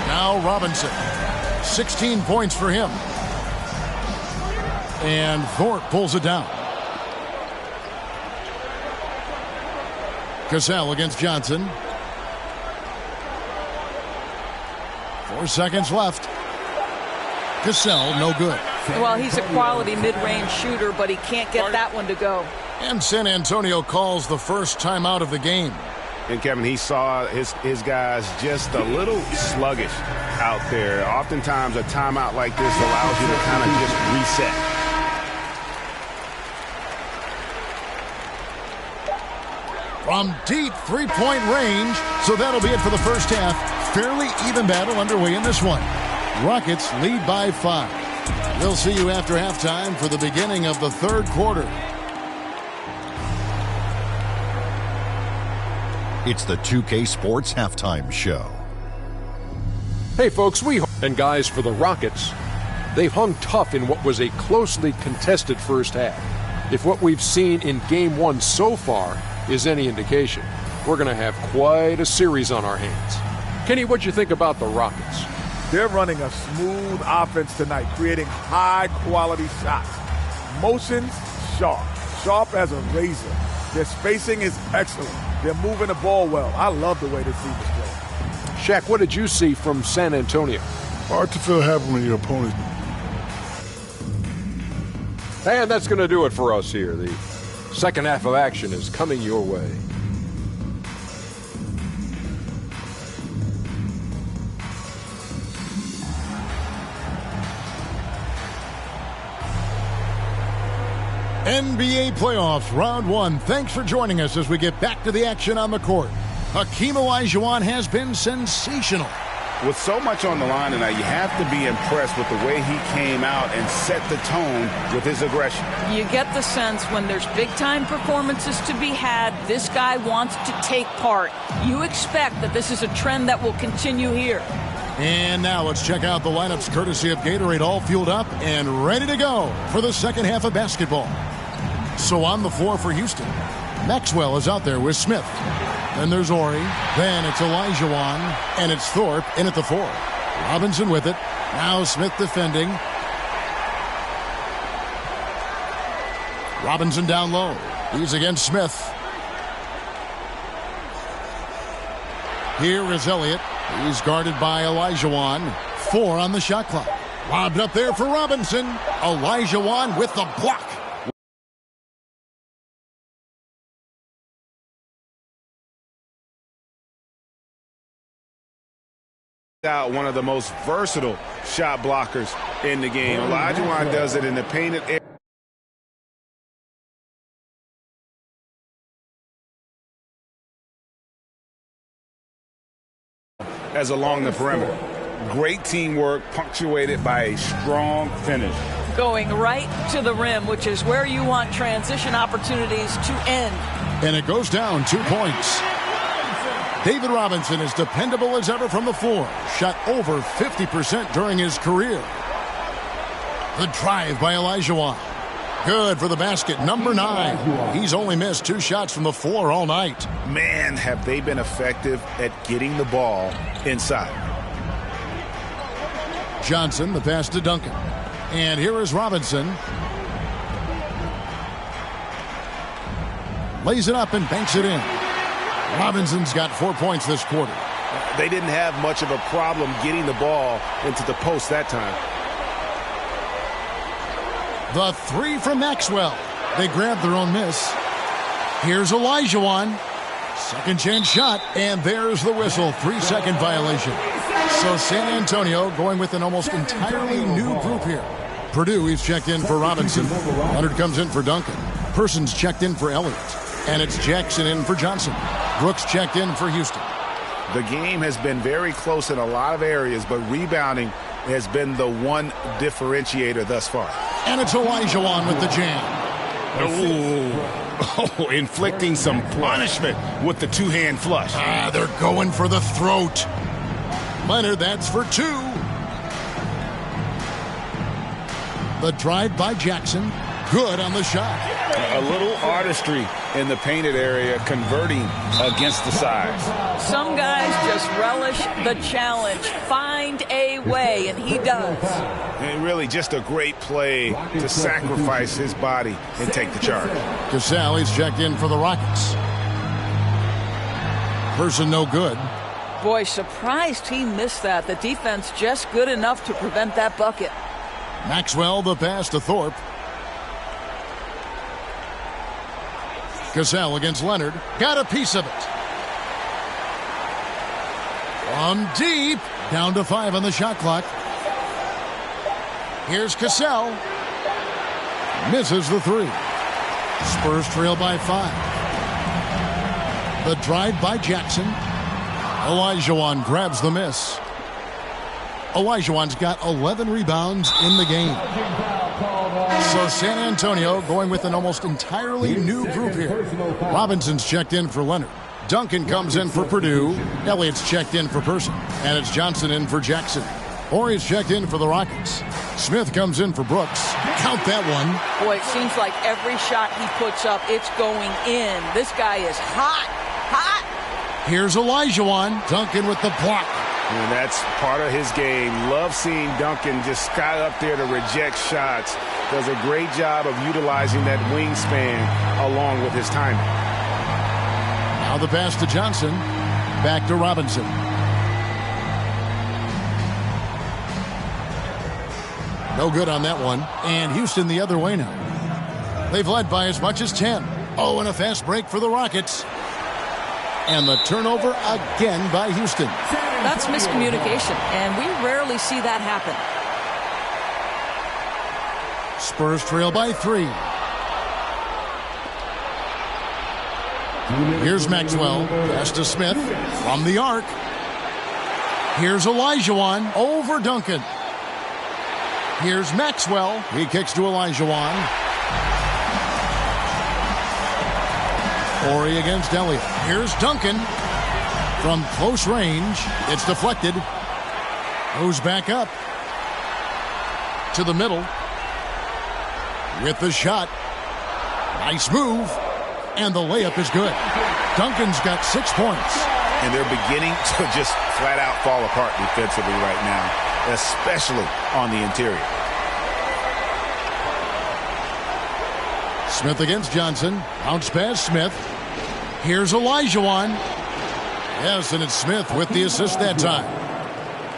Now Robinson. 16 points for him. And Thorpe pulls it down. Cassell against Johnson. 4 seconds left. Cassell, no good. Well, he's a quality mid-range shooter, but he can't get that one to go. And San Antonio calls the first timeout of the game. And Kevin, he saw his guys just a little sluggish out there. Oftentimes a timeout like this allows you to kind of just reset. From deep three-point range. So that'll be it for the first half. Fairly even battle underway in this one. Rockets lead by 5. We'll see you after halftime for the beginning of the third quarter. It's the 2K Sports Halftime Show. Hey folks, and guys, for the Rockets, they've hung tough in what was a closely contested first half. If what we've seen in Game 1 so far is any indication, we're going to have quite a series on our hands. Kenny, what'd you think about the Rockets? They're running a smooth offense tonight, creating high-quality shots. Motions, sharp as a razor. Their spacing is excellent. They're moving the ball well. I love the way this team is playing. Shaq, what did you see from San Antonio? Hard to feel happy when your opponent. And that's going to do it for us here. The second half of action is coming your way. NBA playoffs, round 1. Thanks for joining us as we get back to the action on the court. Hakeem Olajuwon has been sensational. With so much on the line tonight, you have to be impressed with the way he came out and set the tone with his aggression. You get the sense when there's big-time performances to be had, this guy wants to take part. You expect that this is a trend that will continue here. And now let's check out the lineups courtesy of Gatorade, all fueled up and ready to go for the second half of basketball. So on the floor for Houston, Maxwell is out there with Smith. Then there's Ori. Then it's Olajuwon. And it's Thorpe in at the 4. Robinson with it. Now Smith defending. Robinson down low. He's against Smith. Here is Elliott. He's guarded by Olajuwon. 4 on the shot clock. Lobbed up there for Robinson. Olajuwon with the block. Out one of the most versatile shot blockers in the game. Olajuwon does it in the painted area. As along the perimeter. Great teamwork punctuated by a strong finish. Going right to the rim, which is where you want transition opportunities to end. And it goes down 2 points. David Robinson is dependable as ever from the floor. Shot over 50% during his career. The drive by Olajuwon. Good for the basket, number 9. He's only missed 2 shots from the floor all night. Man, have they been effective at getting the ball inside. Johnson, the pass to Duncan. And here is Robinson. Lays it up and banks it in. Robinson's got 4 points this quarter. They didn't have much of a problem getting the ball into the post that time. The 3 from Maxwell. They grabbed their own miss. Here's Olajuwon. Second chance shot, and there's the whistle. 3-second violation. So San Antonio going with an almost entirely new group here. Purdue, he's checked in for Robinson. Leonard comes in for Duncan. Persons checked in for Elliott. And it's Jackson in for Johnson. Brooks checked in for Houston. The game has been very close in a lot of areas, but rebounding has been the one differentiator thus far. And it's Olajuwon with the jam. Oh, inflicting some punishment with the 2-hand flush. They're going for the throat. Leonard, that's for 2. The drive by Jackson. Good on the shot. A little artistry in the painted area, converting against the size. Some guys just relish the challenge. Find a way, and he does. And really just a great play to sacrifice his body and take the charge. Cassell, he's checked in for the Rockets. Person no good. Boy, surprised he missed that. The defense just good enough to prevent that bucket. Maxwell, the pass to Thorpe. Cassell against Leonard. Got a piece of it. From deep. Down to 5 on the shot clock. Here's Cassell. Misses the 3. Spurs trail by 5. The drive by Jackson. Olajuwon grabs the miss. Olajuwon's got 11 rebounds in the game. So San Antonio going with an almost entirely new group here. Robinson's checked in for Leonard. Duncan comes in for Purdue. Elliott's checked in for Person. And it's Johnson in for Jackson. Ori's checked in for the Rockets. Smith comes in for Brooks. Count that one. Boy, it seems like every shot he puts up, it's going in. This guy is hot. Hot. Here's Olajuwon. Duncan with the block. And that's part of his game. Love seeing Duncan just sky up there to reject shots. Does a great job of utilizing that wingspan along with his timing. Now the pass to Johnson. Back to Robinson. No good on that one. And Houston the other way now. They've led by as much as 10. Oh, and a fast break for the Rockets. And the turnover again by Houston. That's miscommunication, and we rarely see that happen. Spurs trail by 3. Here's Maxwell. Pass to Smith from the arc. Here's Olajuwon over Duncan. Here's Maxwell. He kicks to Olajuwon. Ori against Elliott. Here's Duncan. From close range, it's deflected. Goes back up. To the middle. With the shot. Nice move. And the layup is good. Duncan's got 6 points. And they're beginning to just flat out fall apart defensively right now, especially on the interior. Smith against Johnson. Bounce pass Smith. Here's Olajuwon. Yes, and it's Smith with the assist that time.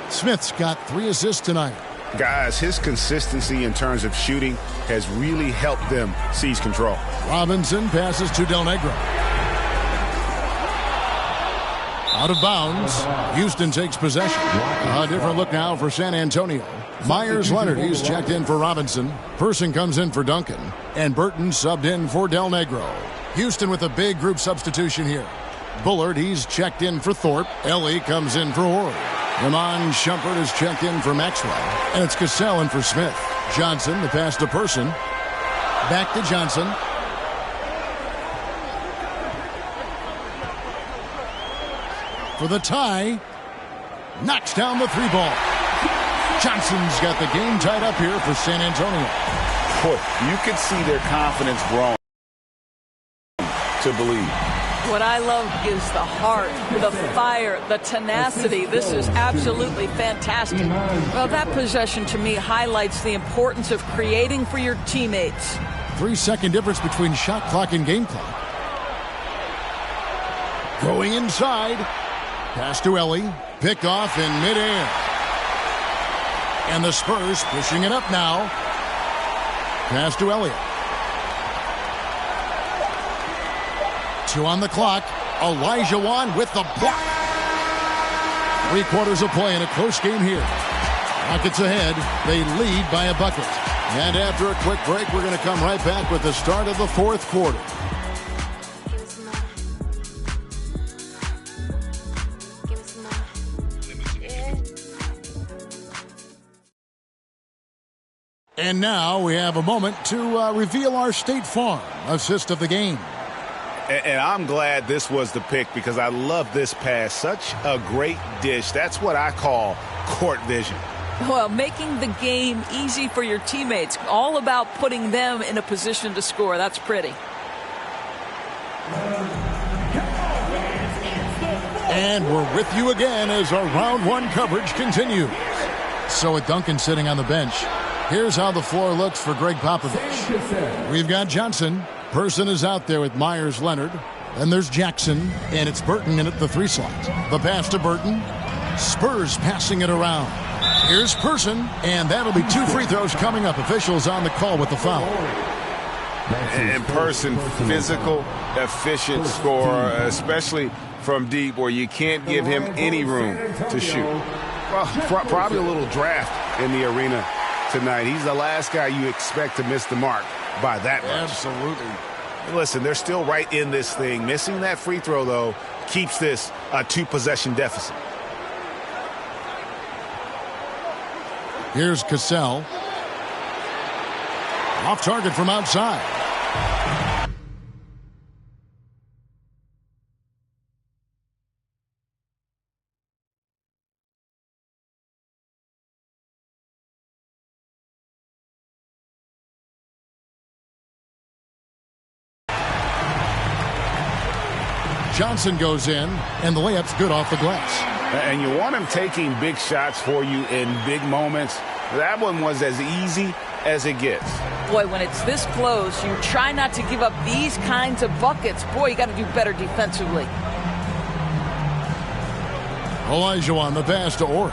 Smith's got 3 assists tonight. Guys, his consistency in terms of shooting has really helped them seize control. Robinson passes to Del Negro. Out of bounds. Houston takes possession. A different look now for San Antonio. Myers Leonard, he's checked in for Robinson. Person comes in for Duncan. And Burton subbed in for Del Negro. Houston with a big group substitution here. Bullard, he's checked in for Thorpe. Ellie comes in for Horry. Ramon Shumpert is checked in for Maxwell. And it's Cassell in for Smith. Johnson, the pass to Person. Back to Johnson. For the tie. Knocks down the 3-ball. Johnson's got the game tied up here for San Antonio. Boy, you could see their confidence growing to believe. What I love is the heart, the fire, the tenacity. This is absolutely fantastic. Well, that possession to me highlights the importance of creating for your teammates. 3-second difference between shot clock and game clock. Going inside. Pass to Ellie. Picked off in midair. And the Spurs pushing it up now. Pass to Elliott. 2 on the clock. Olajuwon with the block. 3 quarters of play in a close game here. Rockets ahead. They lead by a bucket. And after a quick break, we're going to come right back with the start of the 4th quarter. And now we have a moment to reveal our State Farm assist of the game. And I'm glad this was the pick because I love this pass. Such a great dish. That's what I call court vision. Well, making the game easy for your teammates. All about putting them in a position to score. That's pretty. And we're with you again as our round 1 coverage continues. So with Duncan sitting on the bench, here's how the floor looks for Greg Popovich. We've got Johnson. Person is out there with Myers Leonard. Then there's Jackson, and it's Burton in at the 3 slot. The pass to Burton. Spurs passing it around. Here's Person, and that'll be 2 free throws coming up. Officials on the call with the foul. And Person, physical, efficient scorer, especially from deep where you can't give him any room to shoot. Well, probably a little draft in the arena tonight. He's the last guy you expect to miss the mark by that much. Absolutely. Listen, they're still right in this thing. Missing that free throw, though, keeps this a 2-possession deficit. Here's Cassell. Off target from outside. Johnson goes in, and the layup's good off the glass. And you want him taking big shots for you in big moments. That one was as easy as it gets. Boy, when it's this close, you try not to give up these kinds of buckets. Boy, you got to do better defensively. Olajuwon, the pass to Ori.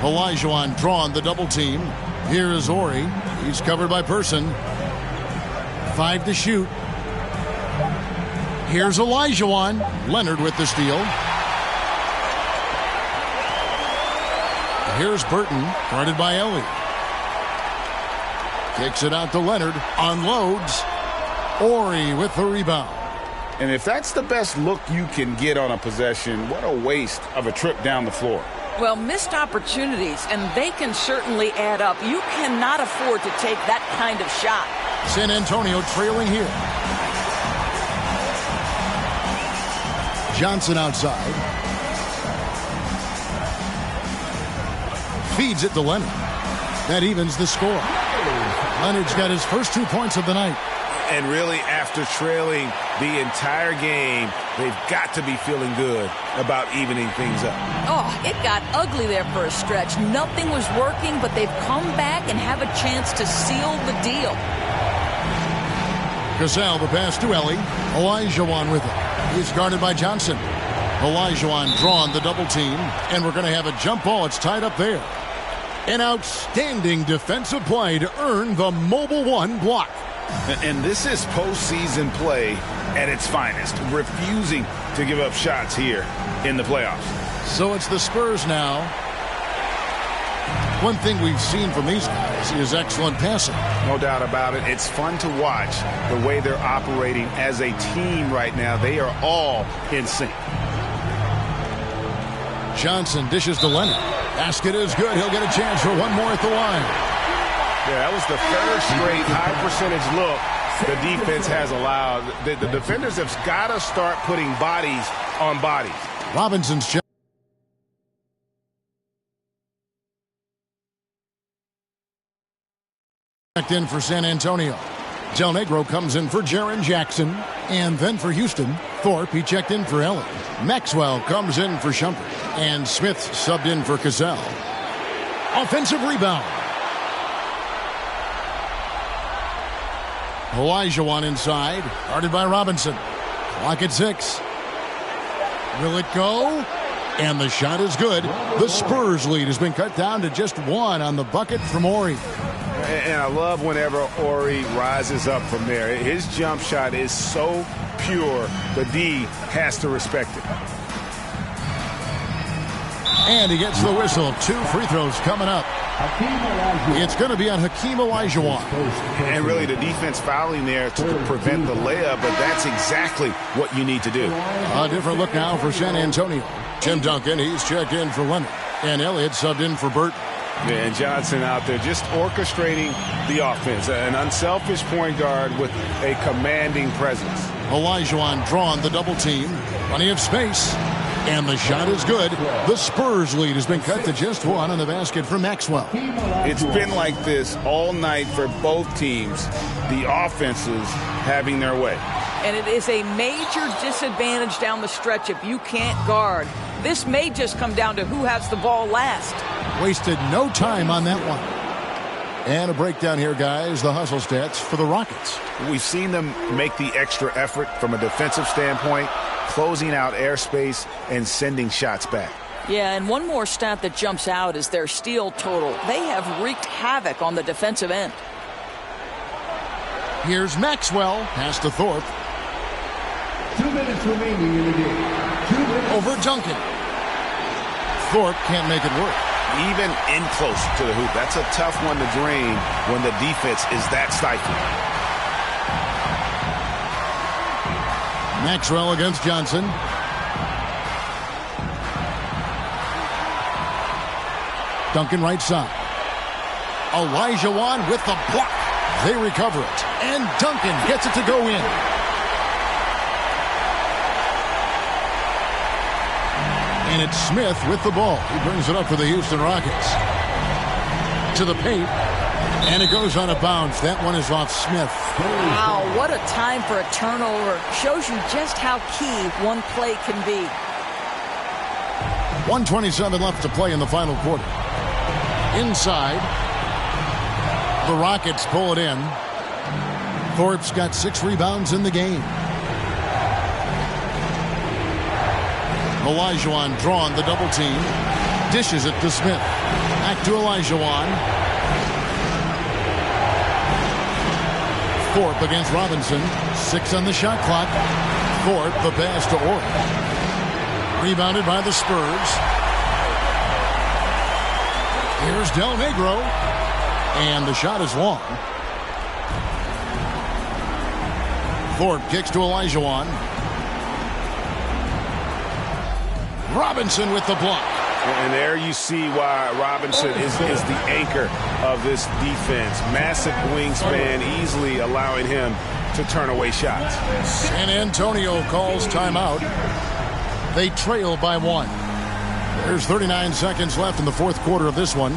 Olajuwon drawn the double team. Here is Ori. He's covered by Person. 5 to shoot. Here's Olajuwon. Leonard with the steal. Here's Burton, guarded by Ellie. Kicks it out to Leonard. Unloads. Ori with the rebound. And if that's the best look you can get on a possession, what a waste of a trip down the floor. Well, missed opportunities, and they can certainly add up. You cannot afford to take that kind of shot. San Antonio trailing here. Johnson outside. Feeds it to Leonard. That evens the score. Leonard's got his first 2 points of the night. And really, after trailing the entire game, they've got to be feeling good about evening things up. Oh, it got ugly there for a stretch. Nothing was working, but they've come back and have a chance to seal the deal. Gazelle, the pass to Ellie. Olajuwon with it. He's guarded by Johnson. Olajuwon drawn the double team, and we're going to have a jump ball. It's tied up there. An outstanding defensive play to earn the Mobile One block. And this is postseason play at its finest, refusing to give up shots here in the playoffs. So it's the Spurs now. One thing we've seen from these guys is excellent passing. No doubt about it. It's fun to watch the way they're operating as a team right now. They are all in sync. Johnson dishes to Leonard. Basket is good. He'll get a chance for one more at the line. Yeah, that was the third straight high percentage look the defense has allowed. The defenders have got to start putting bodies on bodies. Robinson's check. Checked in for San Antonio. Del Negro comes in for Jaren Jackson. And then for Houston, Thorpe, he checked in for Ellie. Maxwell comes in for Shumpert. And Smith subbed in for Cassell. Offensive rebound. Olajuwon inside, guarded by Robinson. Clock at 6. Will it go? And the shot is good. The Spurs lead has been cut down to just 1 on the bucket from Ori. And I love whenever Ori rises up from there. His jump shot is so pure, the D has to respect it. And he gets the whistle. 2 free throws coming up. It's going to be on Hakeem Olajuwon. And really the defense fouling there to prevent the layup, but that's exactly what you need to do. A different look now for San Antonio. Tim Duncan, he's checked in for Leonard. And Elliott subbed in for Burton. Yeah, and Johnson out there just orchestrating the offense. An unselfish point guard with a commanding presence. Olajuwon drawn the double team. Plenty of space. And the shot is good. The Spurs lead has been cut to just 1 on the basket from Maxwell. It's been like this all night for both teams. The offenses having their way. And it is a major disadvantage down the stretch if you can't guard. This may just come down to who has the ball last. Wasted no time on that one. And a breakdown here, guys. The hustle stats for the Rockets. We've seen them make the extra effort from a defensive standpoint, closing out airspace and sending shots back. Yeah, and one more stat that jumps out is their steal total. They have wreaked havoc on the defensive end. Here's Maxwell. Pass to Thorpe. 2 minutes remaining in the game. 2 minutes. Over Duncan. Thorpe can't make it work. Even in close to the hoop. That's a tough one to drain when the defense is that stifling. Maxwell against Johnson. Duncan right side. Olajuwon with the block. They recover it. And Duncan gets it to go in. And it's Smith with the ball. He brings it up for the Houston Rockets. To the paint. And it goes on a bounce. That one is off Smith. Wow, what a time for a turnover. Shows you just how key one play can be. 1:27 left to play in the final quarter. Inside. The Rockets pull it in. Thorpe's got 6 rebounds in the game. Olajuwon drawn the double team. Dishes it to Smith. Back to Olajuwon. Thorpe against Robinson. 6 on the shot clock. Thorpe the pass to Ori. Rebounded by the Spurs. Here's Del Negro. And the shot is long. Thorpe kicks to Olajuwon. Robinson with the block. And there you see why Robinson is the anchor of this defense. Massive wingspan, easily allowing him to turn away shots. San Antonio calls timeout. They trail by 1. There's 39 seconds left in the fourth quarter of this one.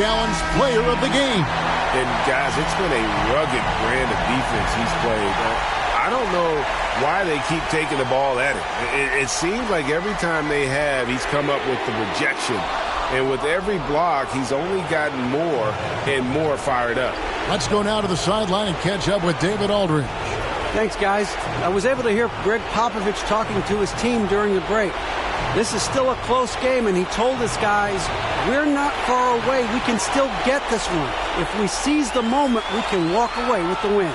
balanced player of the game. And, guys, it's been a rugged brand of defense he's played. I don't know why they keep taking the ball at him. It seems like every time they have, he's come up with the rejection. And with every block, he's only gotten more and more fired up. Let's go now to the sideline and catch up with David Aldridge. Thanks, guys. I was able to hear Greg Popovich talking to his team during the break. This is still a close game, and he told his guys, we're not far away. We can still get this one. If we seize the moment, we can walk away with the win.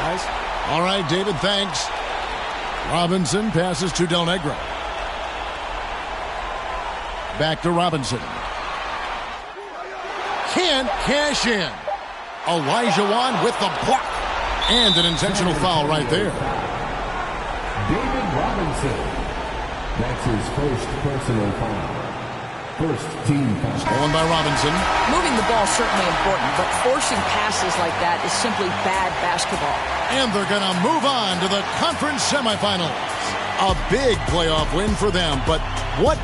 Guys? All right, David, thanks. Robinson passes to Del Negro. Back to Robinson. Can't cash in. Elijah Wan with the block. And an intentional foul right there. David Robinson. That's his first personal foul. First team foul. Stolen by Robinson. Moving the ball is certainly important, but forcing passes like that is simply bad basketball. And they're going to move on to the conference semifinals. A big playoff win for them, but what?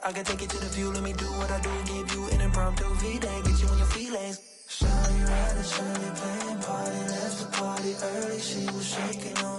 I can take it to the view, let me do what I do, give you an impromptu V-Day, get you in your feelings. Shawty riding, Shawty playing party, left the party early, she was shaking on